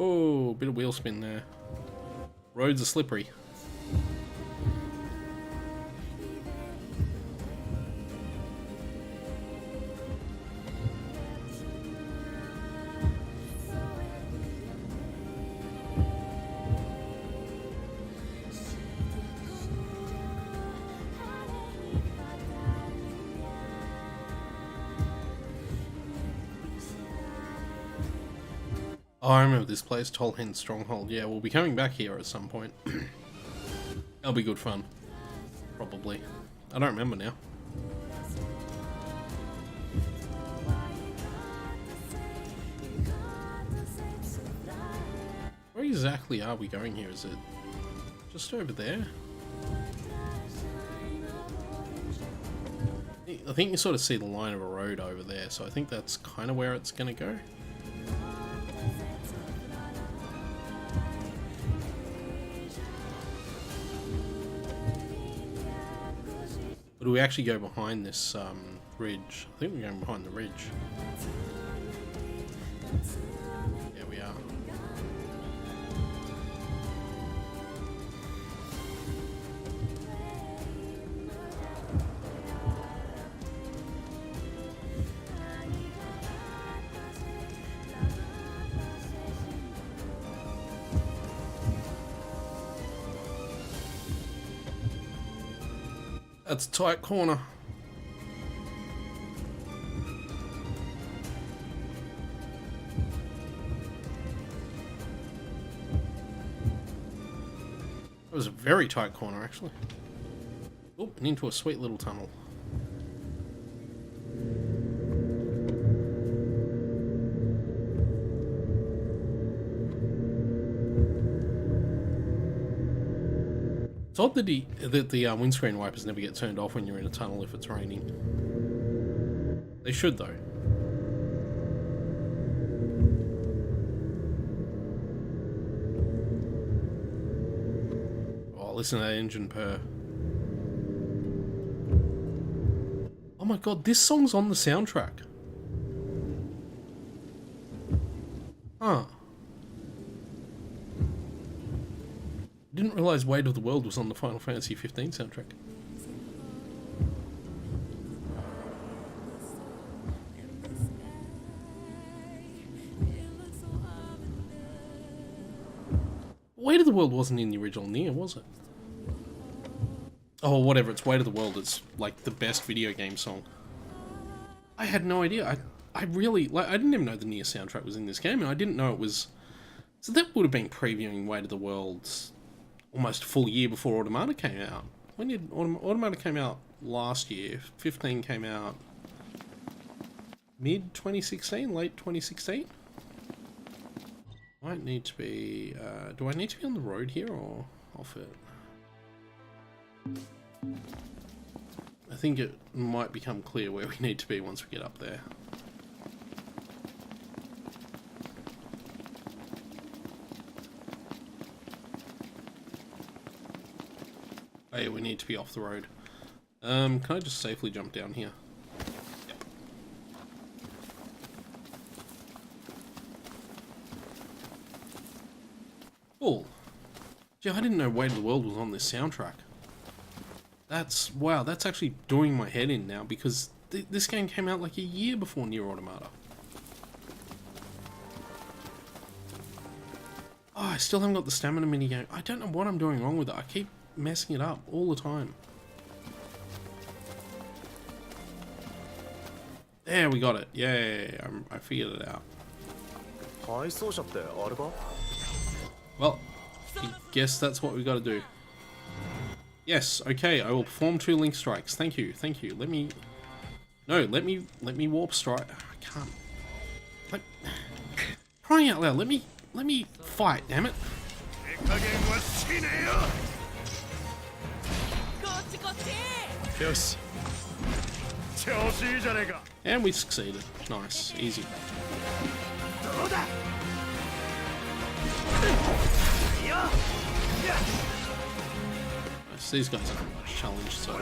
Oh, bit of wheel spin there. Roads are slippery. Oh, I remember this place, Tolhen Stronghold. Yeah, we'll be coming back here at some point. That'll be good fun. Probably. I don't remember now. Where exactly are we going here? Is it just over there? I think you sort of see the line of a road over there, so I think that's kind of where it's going to go. Or do we actually go behind this ridge? I think we're going behind the ridge. There we are. That's a tight corner. That was a very tight corner, actually. Oh, and into a sweet little tunnel. It's odd that the windscreen wipers never get turned off when you're in a tunnel if it's raining. They should, though. Oh, listen to that engine purr. Oh my god, this song's on the soundtrack. Huh. Didn't realise Weight of the World was on the Final Fantasy 15 soundtrack. Weight of the World wasn't in the original Nier, was it? Oh, whatever, it's Weight of the World. It's like the best video game song. I had no idea. I really, like, I didn't even know the Nier soundtrack was in this game, and I didn't know it was... So that would have been previewing Weight of the World's almost a full year before Automata came out. When did Automata came out? Last year. 15 came out mid 2016, late 2016. Might need to be. Do I need to be on the road here or off it? I think it might become clear where we need to be once we get up there. Hey, we need to be off the road. Can I just safely jump down here? Yep. Cool. Gee, I didn't know Weight of the World was on this soundtrack. That's... wow, that's actually doing my head in now, because this game came out like a year before Nier Automata. Oh, I still haven't got the stamina minigame. I don't know what I'm doing wrong with it. I keep messing it up all the time. There, we got it. Yay, I figured it out. Well, I guess that's what we got to do. Yes, okay, I will perform 2 link strikes. Thank you, thank you. Let me... No, let me warp strike. I can't... Crying out loud, let me fight, damn it. And we succeeded. Nice, easy. Nice. These guys aren't much challenge, so...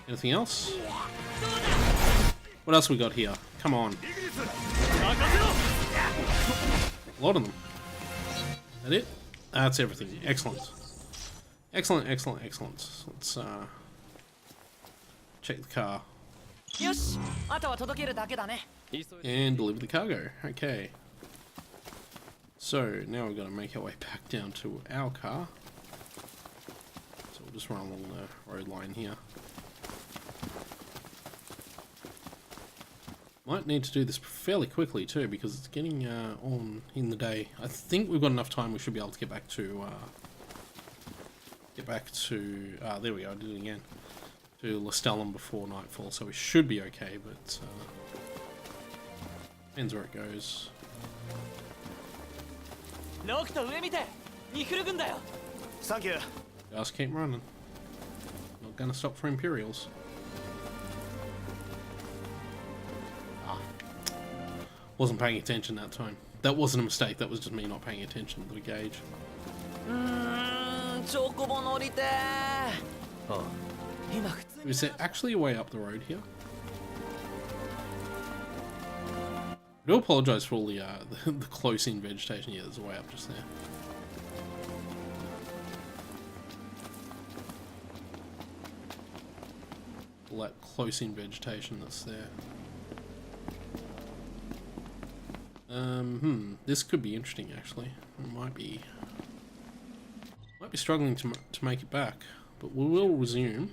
Anything else? What else we got here? Come on. A lot of them. That it? That's everything. Excellent. Excellent, excellent, excellent. Let's check the car. よし、あとは届けるだけだね。 And deliver the cargo. Okay. So now we've got to make our way back down to our car. So we'll just run along the road line here. Might need to do this fairly quickly too, because it's getting on in the day. I think we've got enough time. We should be able to get back to there we go. I did it again. To Lestellum before nightfall, so we should be okay. But depends where it goes. ロクと上見て、ニフル軍だよ。サンキュー。 Just keep running. Not gonna stop for Imperials. Wasn't paying attention that time. That wasn't a mistake, that was just me not paying attention to the gauge. チョコボ乗りてー。ああ 今普通 Is there actually a way up the road here? I do apologise for all the, the close-in vegetation. Yeah, there's a way up just there. All that close-in vegetation that's there. This could be interesting actually. It might be struggling to make it back, but we will resume.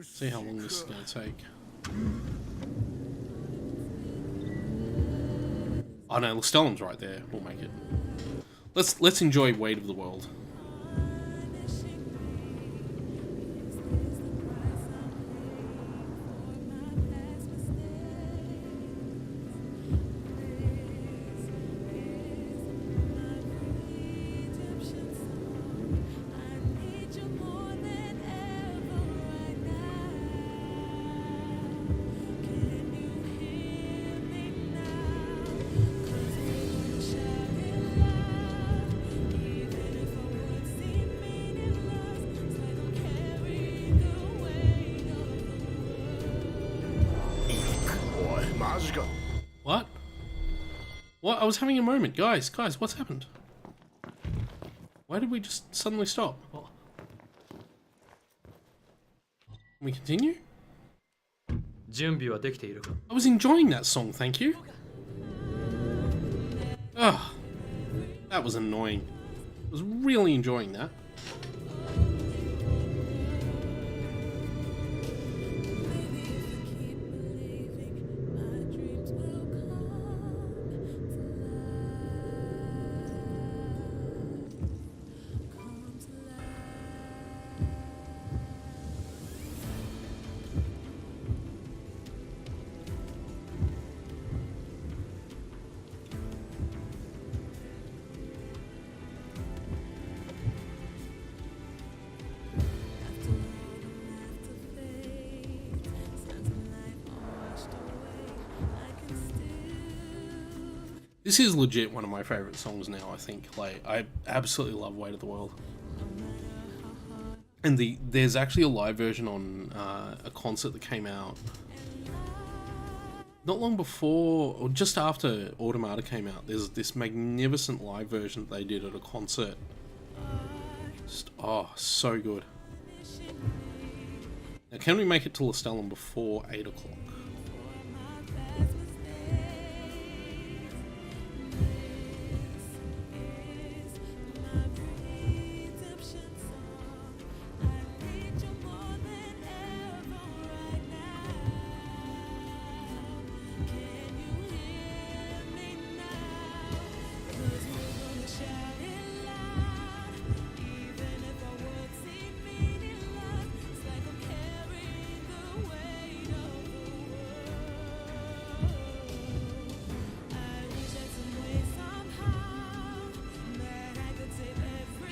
See how long this is going to take. Oh no, Lestellum's right there. We'll make it. Let's enjoy Weight of the World. What? What? I was having a moment. Guys, what's happened? Why did we just suddenly stop? Can we continue? 準備はできているか I was enjoying that song, thank you. Ah, that was annoying. I was really enjoying that. This is legit one of my favourite songs now, I think. Like, I absolutely love Weight of the World. And there's actually a live version on a concert that came out not long before, or just after Automata came out. There's this magnificent live version that they did at a concert. Just, oh, so good. Now, can we make it to Lestellum before 8 o'clock?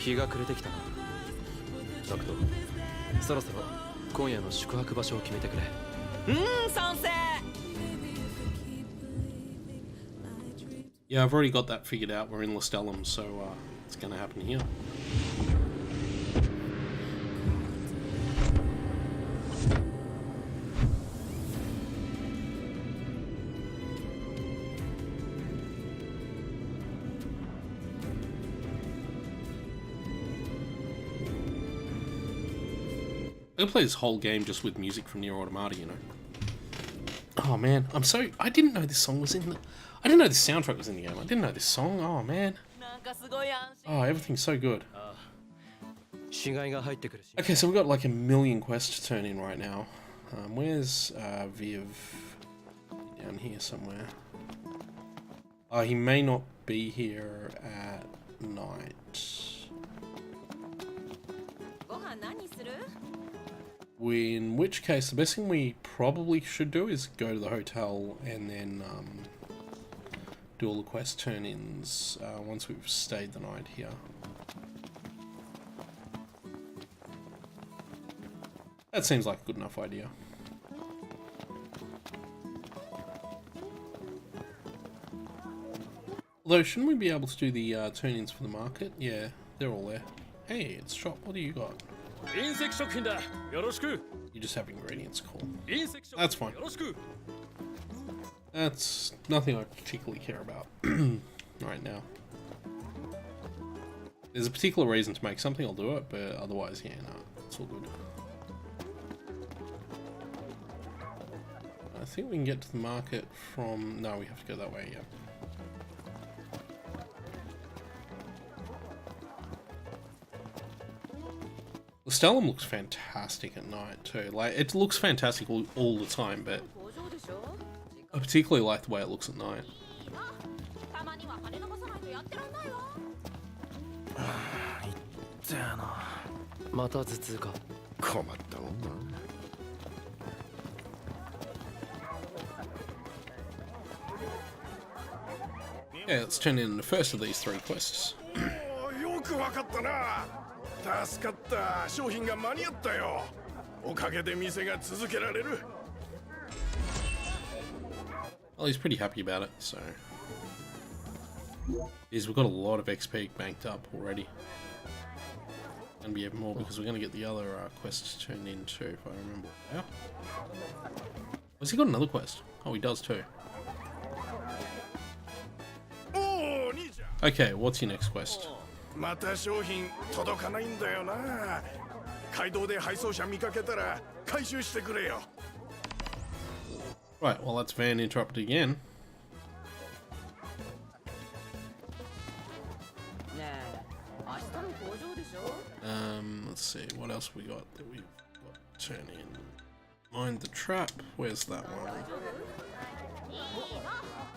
日が暮れてきたなザクトそろそろ今夜の宿泊場所を決めてくれ賛成 Yeah, I've already got that figured out. We're in Lestellum, so it's going to happen here. I could play this whole game just with music from Nier Automata, you know. Oh man, I didn't know this song was in the... I didn't know this soundtrack was in the game. I didn't know this song. Oh man. Oh, everything's so good. Okay, so we've got like a million quests to turn in right now. Where's Viv? Down here somewhere. He may not be here at night. In which case, the best thing we probably should do is go to the hotel and then do all the quest turn-ins once we've stayed the night here. That seems like a good enough idea. Although, shouldn't we be able to do the turn-ins for the market? Yeah, they're all there. Hey, it's shop. What do you got? You just have ingredients, cool. That's fine. That's nothing I particularly care about right now. There's a particular reason to make something, I'll do it, but otherwise, yeah, no, it's all good. I think we can get to the market from... No, we have to go that way, yeah. The Stellum looks fantastic at night too. Like, it looks fantastic all the time, but I particularly like the way it looks at night. Yeah, let's turn in the first of these 3 quests. 助かった。商品が間に合ったよ。おかげで店が続けられる。Well, he's pretty happy about it, so... We've got a lot of XP banked up already. And be even more because we're going to get the other quests turned in too, if I remember. Yeah. Has he got another quest? Oh, he does too. Okay, what's your next quest? また商品届かないんだよな。街道で配送車見かけたら回収してくれよ。Right, well, that's van interrupted again. Let's see, what else we got that we've got to turn in? Mind the trap, where's that one?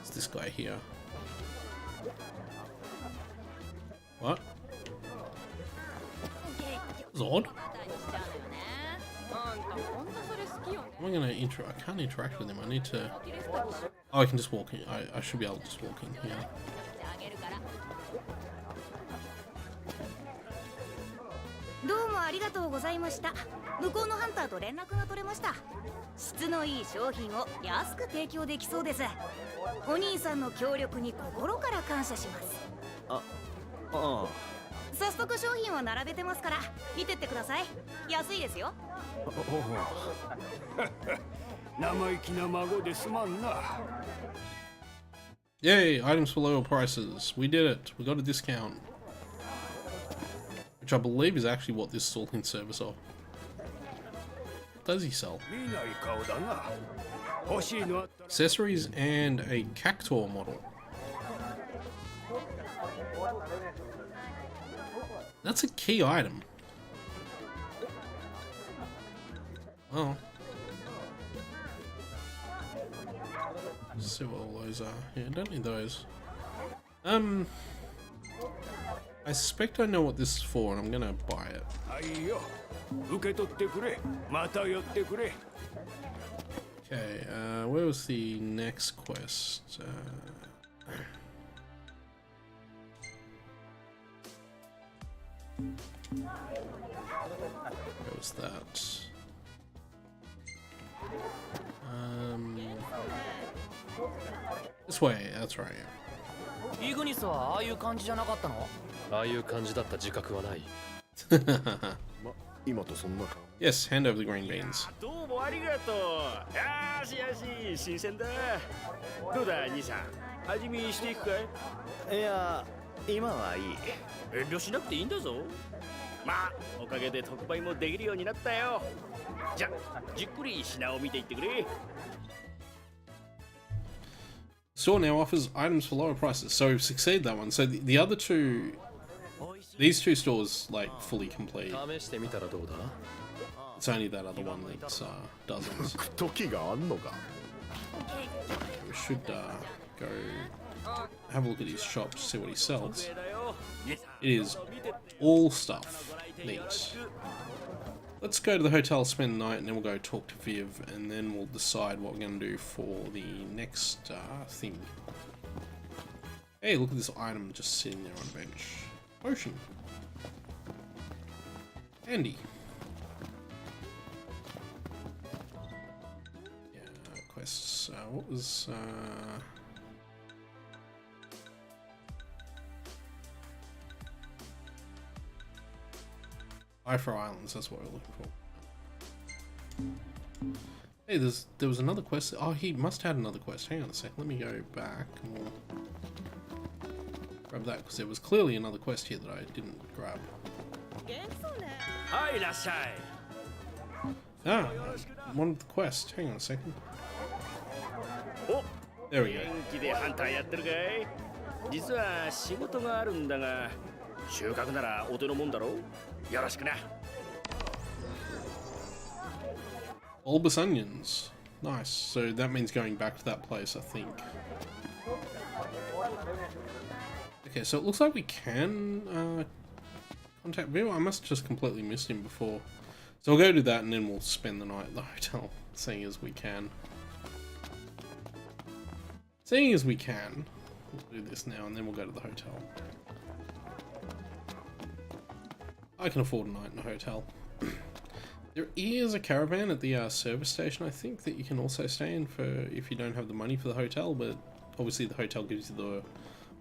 It's this guy here. What? That's odd. Am I gonna I can't interact with him, I need to... Oh, I can just walk in. I should be able to just walk in here. Oh. 早速商品を並べてますから見てってください。安いですよ。生意気な孫ですまんな。 Yay, items for lower prices. We did it. We got a discount. Which I believe is actually what this is all in service of. What does he sell? Accessories and a cactuar model. That's a key item. Oh. Let's see what all those are. Yeah, I don't need those. I suspect I know what this is for and I'm gonna buy it. Okay, where was the next quest? Where was that? This way, that's right. イグニスはああいう感じじゃなかったの？ああいう感じだった自覚はない。Yes, hand over the green beans. どうもありがとう。よしよし、新鮮だ。どうだ兄さん、味見していくかい？いや、今はいい。遠慮しなくていいんだぞ。まあおかげで特売もできるようになったよ。じゃあじっくり品を見ていってくれ。 Store now offers items for lower prices, so we've succeeded that one. So the other two, these two stores like fully complete. 試してみたらどうだ？ It's only that other one that doesn't. 時があんのか。 We should go have a look at his shop to see what he sells. It is all stuff. Neat. Let's go to the hotel, spend the night, and then we'll go talk to Viv, and then we'll decide what we're going to do for the next thing. Hey, look at this item just sitting there on a bench. Potion. Handy. Yeah, quests. What was... Ifro Islands, that's what we're looking for. Hey, there was another quest. Oh, he must have had another quest. Hang on a sec. Let me go back and we'll grab that, because there was clearly another quest here that I didn't grab. Hi, いらっしゃい。 Ah, one of the quest. Hang on a second. お、 There we go. 元気でハンターやってるかい？実は仕事があるんだが、収穫ならお手のもんだろう。よろしくな。 Bulbous onions. Nice. So that means going back to that place, I think. Okay, so it looks like we can contact Viv. I must have just completely missed him before. So we'll go do that and then we'll spend the night at the hotel, seeing as we can. Seeing as we can, we'll do this now and then we'll go to the hotel. I can afford a night in a hotel. There is a caravan at the service station, I think, that you can also stay in for if you don't have the money for the hotel, but obviously the hotel gives you the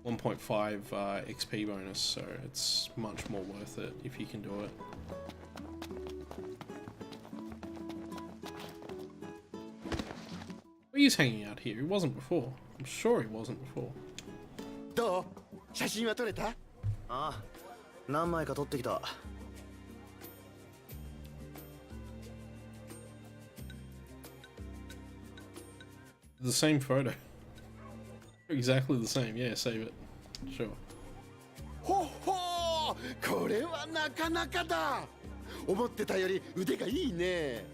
1.5 XP bonus, so it's much more worth it if you can do it. Well, he's hanging out here. He wasn't before. I'm sure he wasn't before. どう？写真は撮れた？ああ、何枚か撮ってきた。 The same photo. Exactly the same. Yeah, save it. Sure. ほっほー、これはなかなかだ。思ってたより腕がいいね。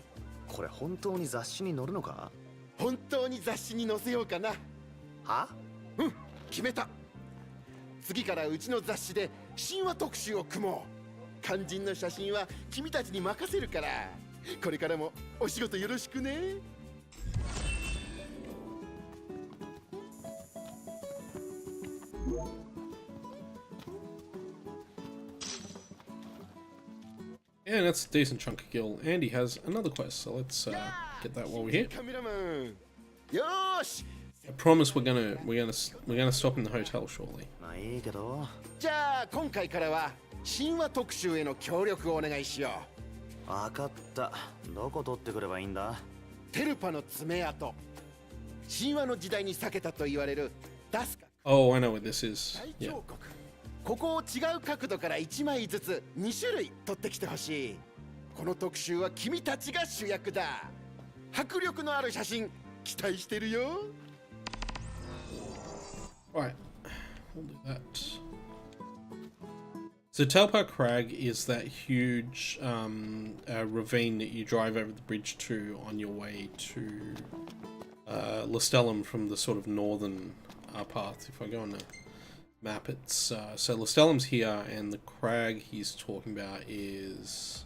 これ本当に雑誌に載るのか？本当に雑誌に載せようかな。は？うん、決めた。次からうちの雑誌で神話特集を組もう。肝心の写真は君たちに任せるから。これからもお仕事よろしくね。 Yeah, that's a decent chunk of gil. Andy has another quest, so let's get that while we're here. カメラマン。よーし。 I promise we're gonna stop in the hotel shortly. まあいいけど。じゃあ今回からは神話特集への協力をお願いしよう。わかった。どこ取ってくればいいんだ？テルパの爪痕。神話の時代に避けたと言われるダスカ。 Oh, I know what this is. 大 Yeah. 峡谷。ここを違う角度から1枚ずつ2種類取ってきてほしい。この特集は君たちが主役だ。迫力のある写真期待してるよ。 Right, we'll do that. So Talpa Crag is that huge ravine that you drive over the bridge to on your way to Lestellum from the sort of northern path. If I go on the map, it's so Lestellum's here, and the crag he's talking about is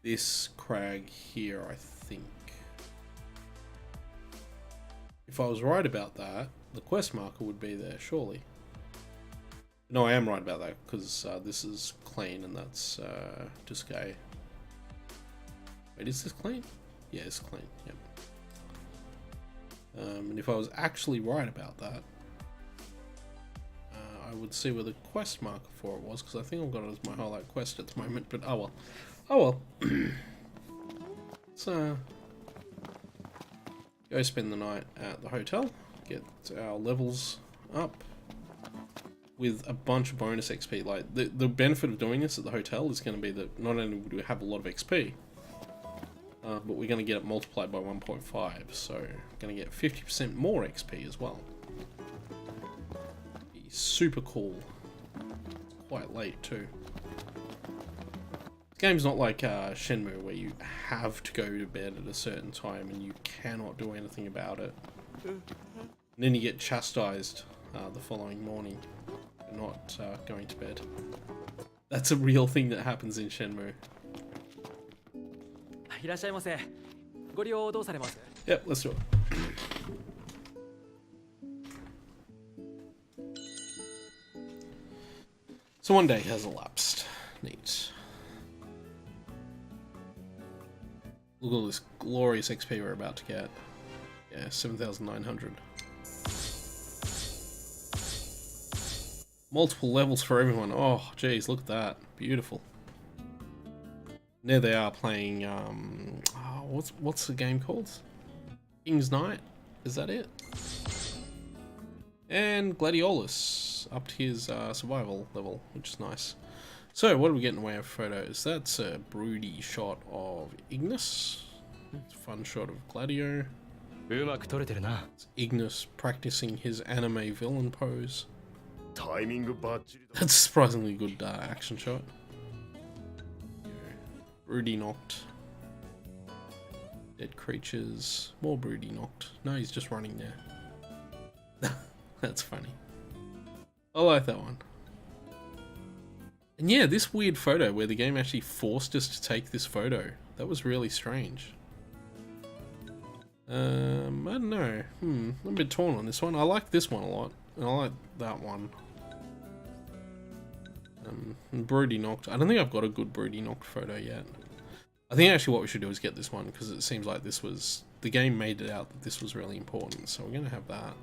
this crag here, I think. If I was right about that, the quest marker would be there, surely. No, I am right about that, because this is clean and that's Disgaea. Wait, is this clean? Yeah, it's clean, yep. And if I was actually right about that, I would see where the quest marker for it was, because I think I've got it as my highlight quest at the moment, but oh well. Oh well. Let's go spend the night at the hotel, get our levels up. with a bunch of bonus XP. Like, the benefit of doing this at the hotel is going to be that not only do we have a lot of XP, but we're going to get it multiplied by 1.5, so we're going to get 50% more XP as well. Be super cool. It's quite late too. This game's not like Shenmue, where you have to go to bed at a certain time and you cannot do anything about it. And then you get chastised the following morning for not going to bed. That's a real thing that happens in Shenmue. いらっしゃいませ。ご利用どうされます？ Yep, let's do it. So 1 day has elapsed. Neat. Look at all this glorious XP we're about to get. Yeah, 7,900. Multiple levels for everyone. Oh, geez, look at that. Beautiful. There they are playing, what's the game called? King's Knight? Is that it? And Gladiolus, up to his survival level, which is nice. So, what do we get in the way of photos? That's a broody shot of Ignis. It's a fun shot of Gladio. It's Ignis practicing his anime villain pose. That's a surprisingly good action shot. Broody knocked. Dead creatures. More broody knocked. No, he's just running there. That's funny. I like that one. And yeah, this weird photo where the game actually forced us to take this photo. That was really strange. I don't know. I'm a bit torn on this one. I like this one a lot. And I like that one. And broody knocked. I don't think I've got a good broody knocked photo yet. I think actually what we should do is get this one, because it seems like this was... The game made it out that this was really important, so we're going to have that.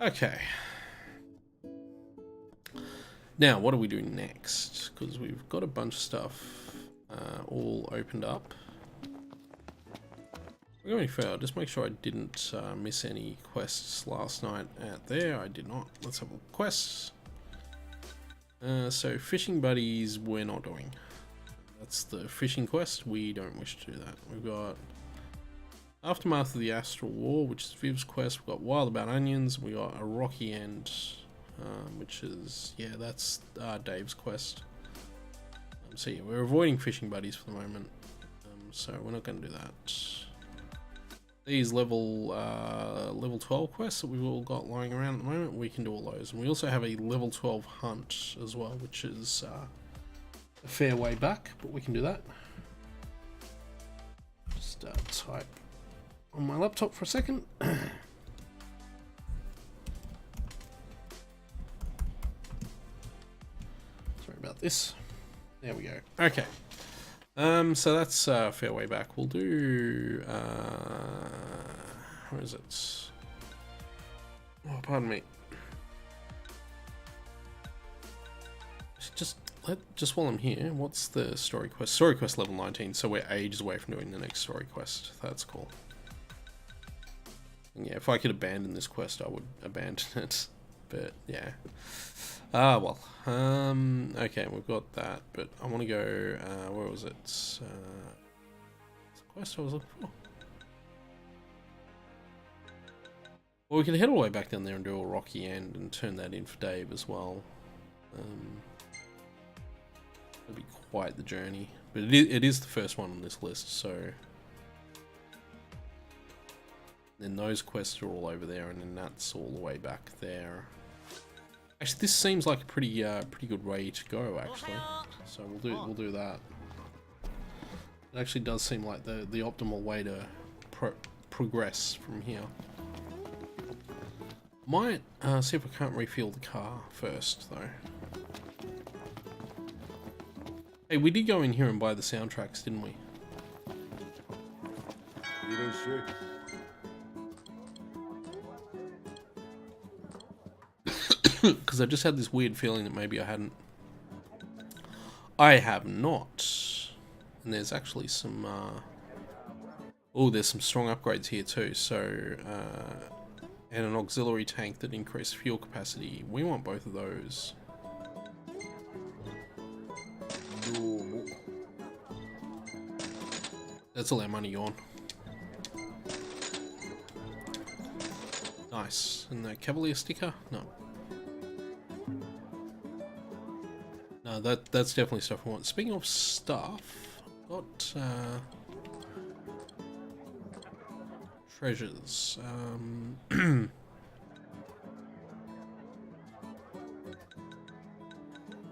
Okay. Now, what do we do next? Because we've got a bunch of stuff all opened up. We're going further. Just make sure I didn't miss any quests last night out there. I did not. Let's have a look. Quests. So fishing buddies we're not doing. That's the fishing quest. We don't wish to do that. We've got Aftermath of the Astral War, which is Viv's quest. We've got Wild About Onions. We got A Rocky End, which is, yeah, that's Dave's quest. So yeah, we're avoiding fishing buddies for the moment. So we're not going to do that. These level 12 quests that we've all got lying around at the moment, we can do all those. And we also have a level 12 hunt as well, which is a fair way back, but we can do that. Just type on my laptop for a second. Sorry about this. There we go. Okay. So that's a fair way back. We'll do, where is it? Oh, pardon me. Just while I'm here, what's the story quest? Story quest level 19, so we're ages away from doing the next story quest. That's cool. And yeah, if I could abandon this quest, I would abandon it. But yeah. Well. Okay, we've got that, but I want to go, where was it? It's the quest I was looking for. Well, we can head all the way back down there and do a Rocky End and turn that in for Dave as well. It'll be quite the journey, but it is the first one on this list, so... Then those quests are all over there, and then that's all the way back there. Actually, this seems like a pretty good way to go, actually. So we'll do that. It actually does seem like the optimal way to progress from here. Might see if I can't refuel the car first, though. Hey, we did go in here and buy the soundtracks, didn't we? Because I just had this weird feeling that maybe I hadn't. I have not. And there's actually some... oh, there's some strong upgrades here too. So, and an auxiliary tank that increased fuel capacity. We want both of those. That's all our money on. Nice. And the Cavalier sticker? No. No, that's definitely stuff I want. Speaking of stuff, got treasures.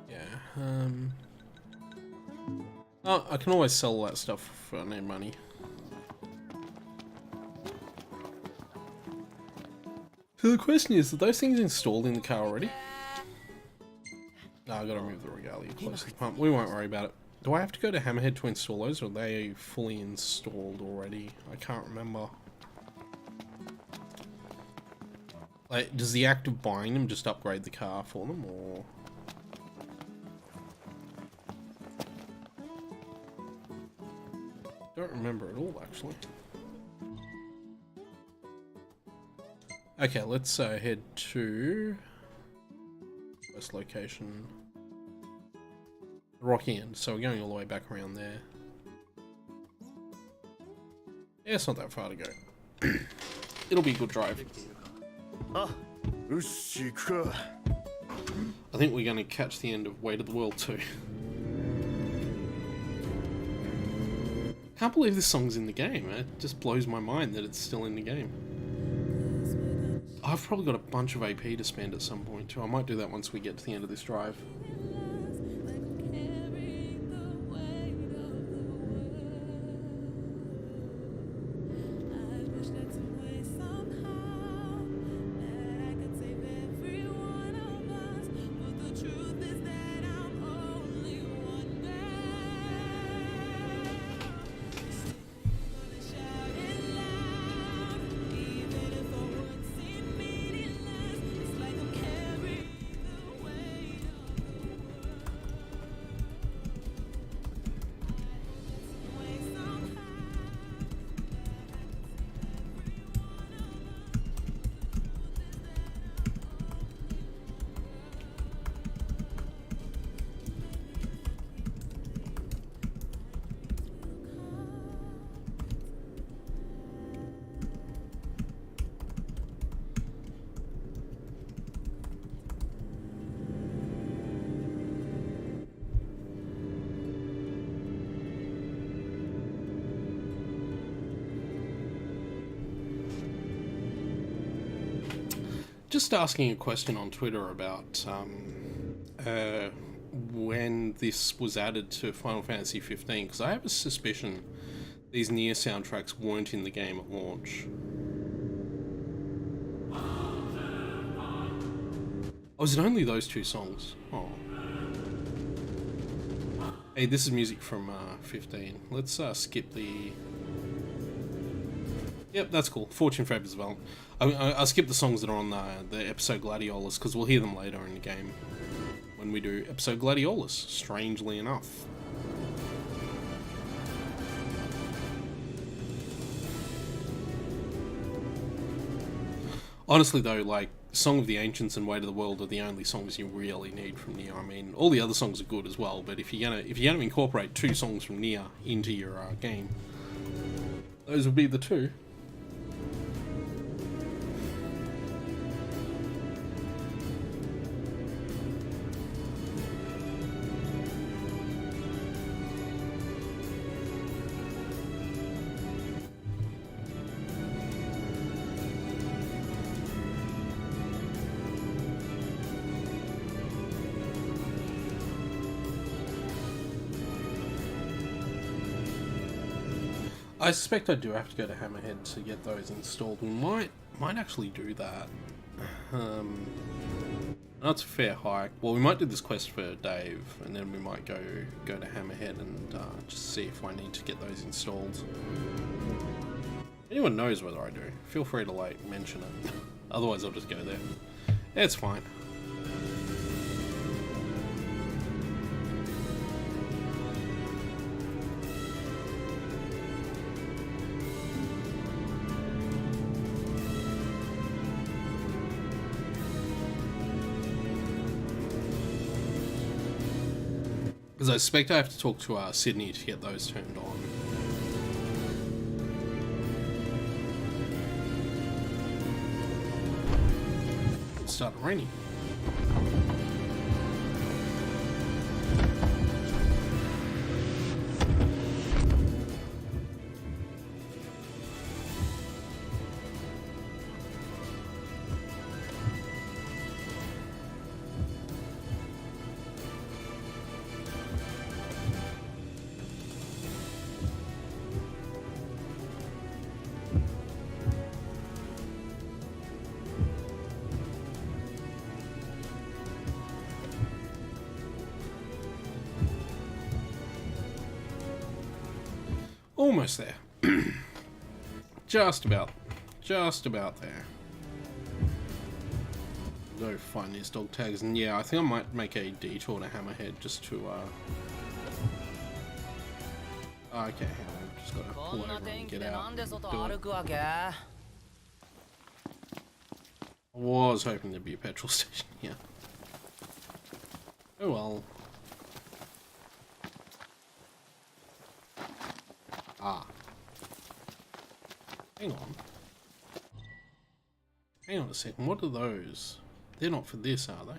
Yeah. Oh, I can always sell all that stuff if I need money. So the question is, are those things installed in the car already? No, I gotta move the regalia close to the pump. We won't worry about it. Do I have to go to Hammerhead to install those, or are they fully installed already? I can't remember. Like, does the act of buying them just upgrade the car for them, or...? Don't remember at all, actually. Okay, let's head to first location, Rocky End. So we're going all the way back around there. Yeah, it's not that far to go. It'll be a good drive. I think we're going to catch the end of Weight of the World too. Can't believe this song's in the game. It just blows my mind that it's still in the game. I've probably got a bunch of AP to spend at some point too. I might do that once we get to the end of this drive. Just asking a question on Twitter about when this was added to Final Fantasy 15, because I have a suspicion these Nier soundtracks weren't in the game at launch. Oh, is it only those two songs? Oh. Hey, this is music from 15. Let's skip the... Yep, that's cool. Fortune Favours Valiant. I'll skip the songs that are on the episode Gladiolus, because we'll hear them later in the game when we do episode Gladiolus, strangely enough. Honestly though, like, Song of the Ancients and Weight of the World are the only songs you really need from Nier. I mean, all the other songs are good as well, but if you're gonna incorporate two songs from Nier into your game, those would be the two. I suspect I do have to go to Hammerhead to get those installed. We might actually do that. That's a fair hike. Well, we might do this quest for Dave, and then we might go to Hammerhead and just see if I need to get those installed. Anyone knows whether I do, feel free to like mention it. Otherwise I'll just go there. It's fine. Because I suspect I have to talk to Sydney to get those turned on. It's starting raining. Almost there. Just about there. Go find these dog tags, and yeah, I think I might make a detour to Hammerhead just to okay, hang on, just gotta pull over and get out and do it. I was hoping there'd be a petrol station here. Oh well. Hang on. Hang on a second, what are those? They're not for this, are they?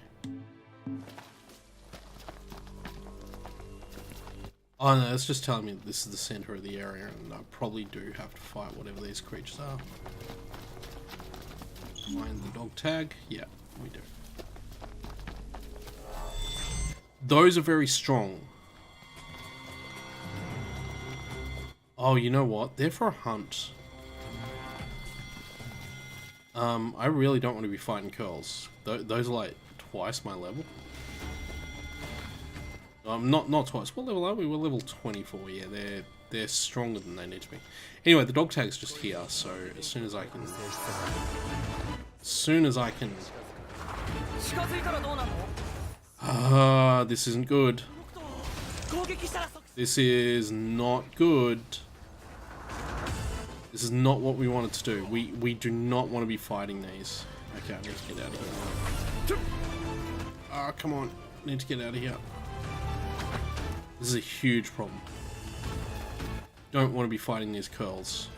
Oh no, it's just telling me that this is the center of the area and I probably do have to fight whatever these creatures are. Find the dog tag? Yeah, we do. Those are very strong. Oh, you know what? They're for a hunt. I really don't want to be fighting curls. Those are like twice my level. Not twice. What level are we? We're level 24. Yeah, they're stronger than they need to be. Anyway, the dog tag's just here, so as soon as I can, this isn't good. This is not good. This is not what we wanted to do. We do not want to be fighting these. Okay, I need to get out of here. Ah, come on. I need to get out of here. This is a huge problem. Don't want to be fighting these curls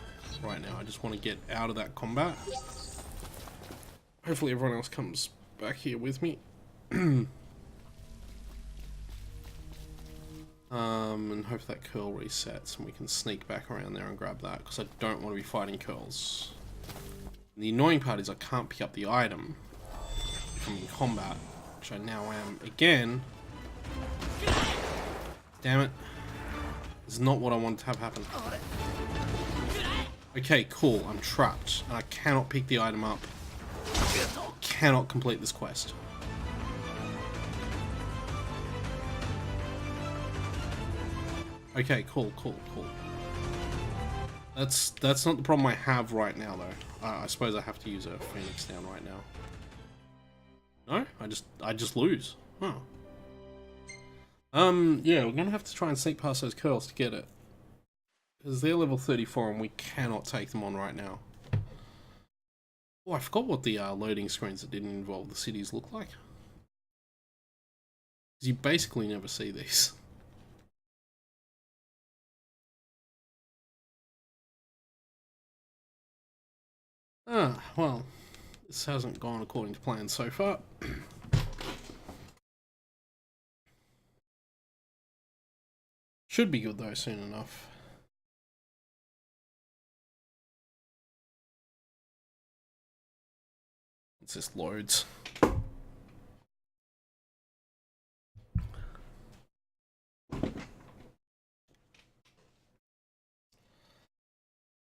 right now. I just want to get out of that combat. Hopefully everyone else comes back here with me. And hope that curl resets and we can sneak back around there and grab that, because I don't want to be fighting curls. And the annoying part is I can't pick up the item if I'm in combat, which I now am again. Damn it. This is not what I wanted to have happen. Okay, cool. I'm trapped and I cannot pick the item up. Cannot complete this quest. Okay, cool. That's not the problem I have right now, though. I suppose I have to use a Phoenix down right now. No, I just lose. Huh. Yeah, we're gonna have to try and sneak past those curls to get it, because they're level 34 and we cannot take them on right now. Oh, I forgot what the loading screens that didn't involve the cities look like. Because you basically never see these. Ah, well, this hasn't gone according to plan so far. Should be good though soon enough. It's just loads.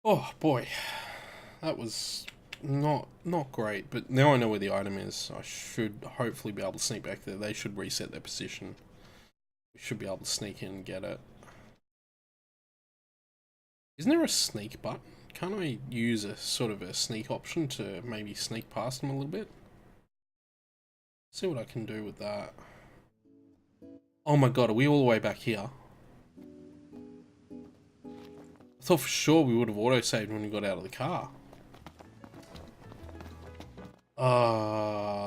Oh boy. That was not great, but now I know where the item is. I should hopefully be able to sneak back there. They should reset their position. We should be able to sneak in and get it. Isn't there a sneak button? Can't I use a sort of a sneak option to maybe sneak past them a little bit? See what I can do with that. Oh my god, are we all the way back here? I thought for sure we would have auto-saved when we got out of the car.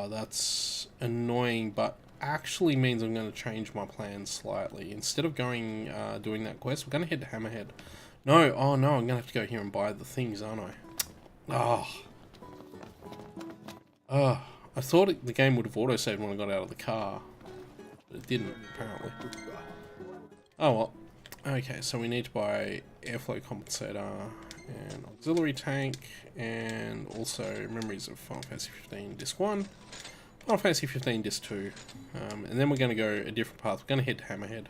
That's annoying, but actually means I'm going to change my plans slightly. Instead of going doing that quest, we're going to head to Hammerhead. No, oh no, I'm going to have to go here and buy the things, aren't I? I thought the game would have autosaved when I got out of the car, but it didn't, apparently. Oh well. Okay, so we need to buy airflow compensator and auxiliary tank, and also memories of Final Fantasy 15 Disc 1, Final Fantasy 15 Disc 2, and then we're going to go a different path. We're going to head to Hammerhead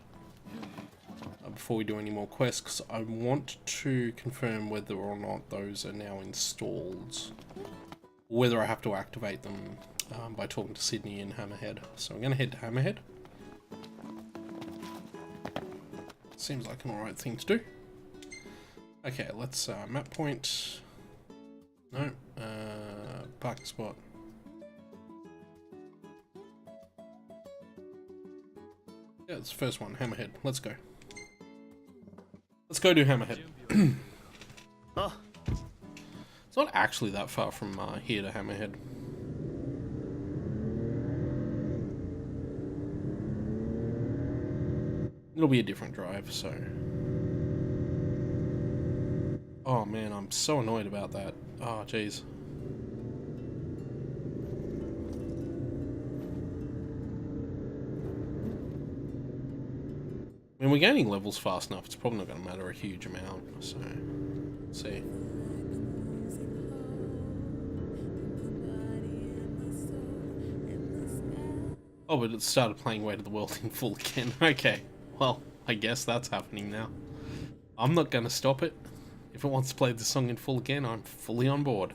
before we do any more quests, because I want to confirm whether or not those are now installed, whether I have to activate them by talking to Sydney in Hammerhead. So I'm going to head to Hammerhead. Seems like an alright thing to do. Okay, let's map point. No, parking spot. Yeah, it's the first one, Hammerhead. Let's go. Let's go do Hammerhead. It's not actually that far from here to Hammerhead. It'll be a different drive, so... Oh man, I'm so annoyed about that. Oh, jeez. I mean, we're gaining levels fast enough, it's probably not going to matter a huge amount, so... Let's see. Oh, but it started playing Way to the World in full again. Okay, well, I guess that's happening now. I'm not going to stop it. If it wants to play the song in full again, I'm fully on board.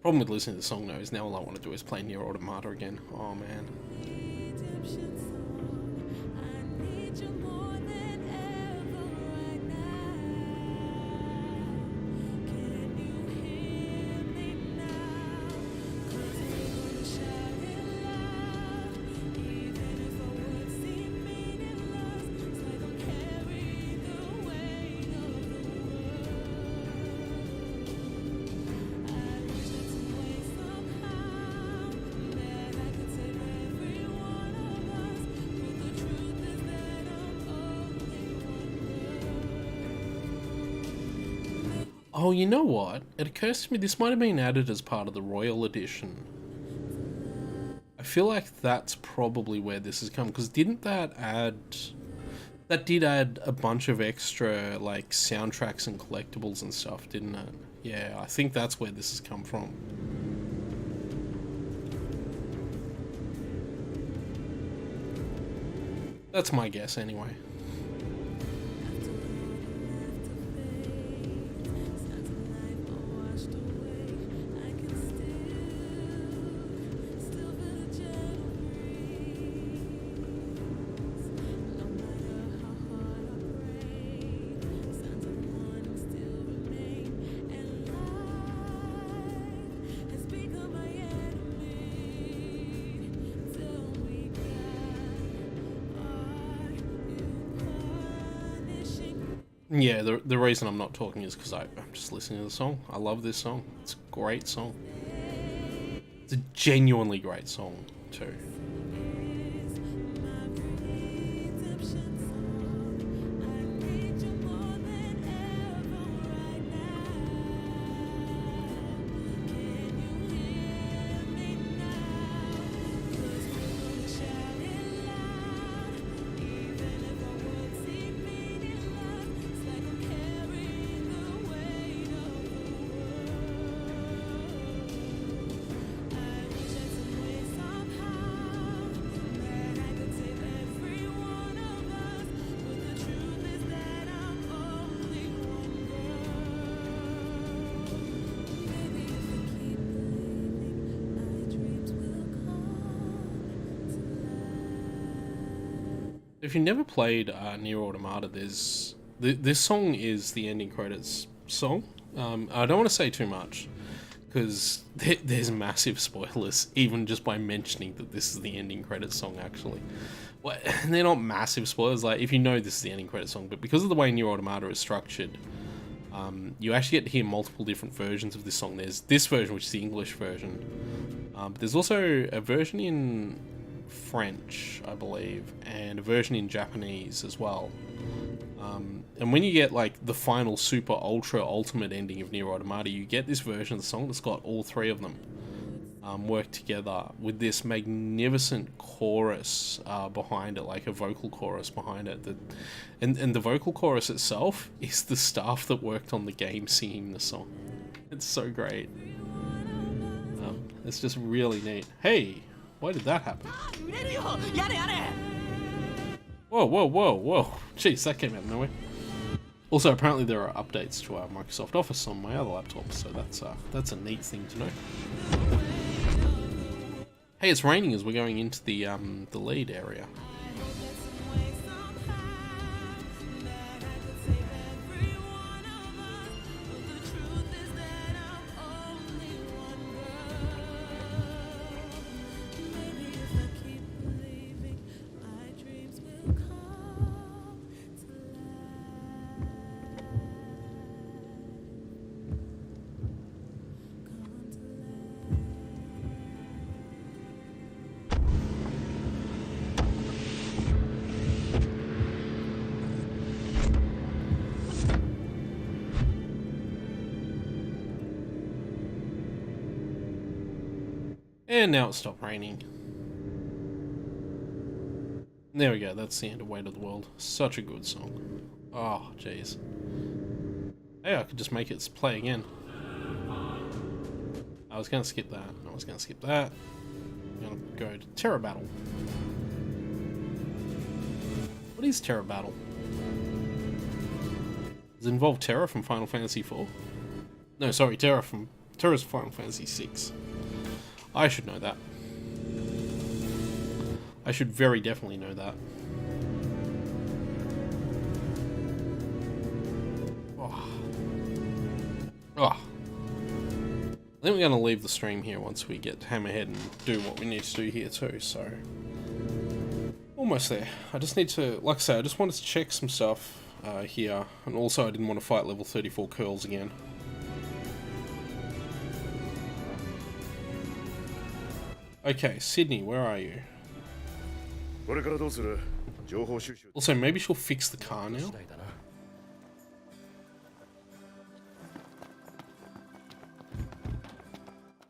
Problem with listening to the song though is now all I want to do is play Nier Automata again. Oh man. Oh, you know what? It occurs to me this might have been added as part of the Royal Edition. I feel like that's probably where this has come, because didn't that add... That did add a bunch of extra, like, soundtracks and collectibles and stuff, didn't it? Yeah, I think that's where this has come from. That's my guess, anyway. Yeah, the reason I'm not talking is because I'm just listening to the song. I love this song. It's a great song. It's a genuinely great song, too. If you've never played Nier Automata, this song is the ending credits song. I don't want to say too much, because there's massive spoilers, even just by mentioning that this is the ending credits song, actually. Well, and they're not massive spoilers, like, if you know this is the ending credits song, but because of the way Nier Automata is structured, you actually get to hear multiple different versions of this song. There's this version, which is the English version, but there's also a version in French, I believe, and a version in Japanese as well. And when you get like the final super ultra ultimate ending of Nier Automata, you get this version of the song that's got all three of them work together with this magnificent chorus behind it, like a vocal chorus behind it. And the vocal chorus itself is the staff that worked on the game singing the song. It's so great. It's just really neat. Hey, why did that happen? Whoa, whoa, whoa, whoa. Jeez, that came out of nowhere. Also, apparently there are updates to our Microsoft Office on my other laptop, so that's a neat thing to know. Hey, it's raining as we're going into the lead area. And now it stopped raining. There we go, that's the end of Weight of the World. Such a good song. Oh, jeez. Hey, I could just make it play again. I was gonna skip that. I was gonna skip that. I'm gonna go to Terra Battle. What is Terra Battle? Does it involve Terra from Final Fantasy IV? No, sorry, Terra's Final Fantasy VI. I should know that. I should very definitely know that. Oh. Oh. I think we're going to leave the stream here once we get Hammerhead and do what we need to do here too, so... Almost there. I just need to... Like I say, I just wanted to check some stuff here, and also I didn't want to fight level 34 curls again. Okay, Sydney, where are you? Also, maybe she'll fix the car now?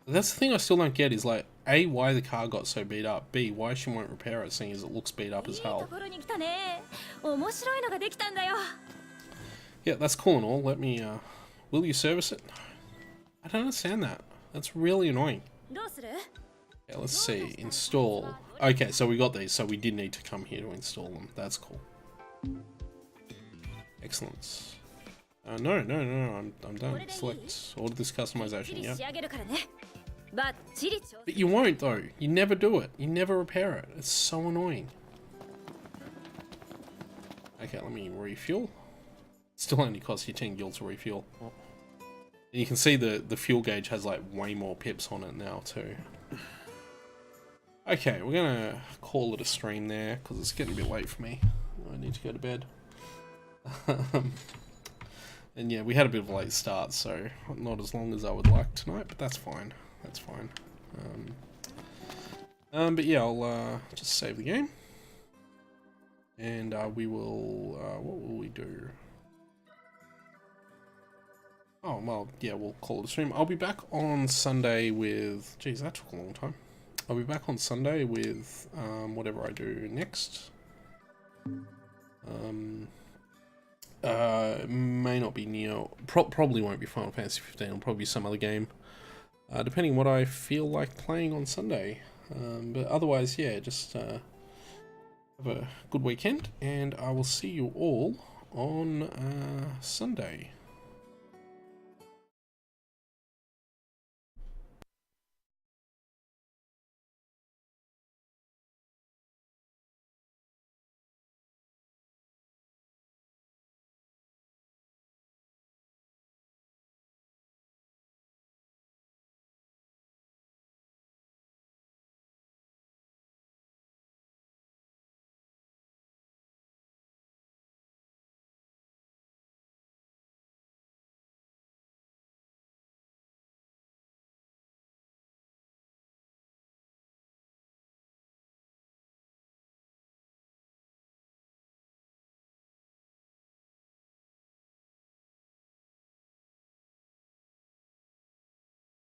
That's the thing I still don't get is like, A, why the car got so beat up, B, why she won't repair it seeing as it looks beat up as hell. Yeah, that's cool and all, let me, will you service it? I don't understand that. That's really annoying. Okay, let's see, install. Okay, so we got these, so we did need to come here to install them. That's cool. Excellent. No, I'm done. Select, order this customization, yeah. But you won't though, you never do it. You never repair it. It's so annoying. Okay, let me refuel. Still only costs you 10 gil to refuel. And you can see the fuel gauge has like way more pips on it now too. Okay, we're gonna call it a stream there because it's getting a bit late for me. I need to go to bed. And yeah, we had a bit of a late start, so not as long as I would like tonight, but that's fine. That's fine. But yeah, I'll just save the game, and we will. What will we do? Oh well, yeah, we'll call it a stream. I'll be back on Sunday with. Geez, that took a long time. I'll be back on Sunday with whatever I do next. May not be Neo. Probably won't be Final Fantasy 15. It'll probably be some other game, depending what I feel like playing on Sunday. But otherwise, yeah, just have a good weekend, and I will see you all on Sunday.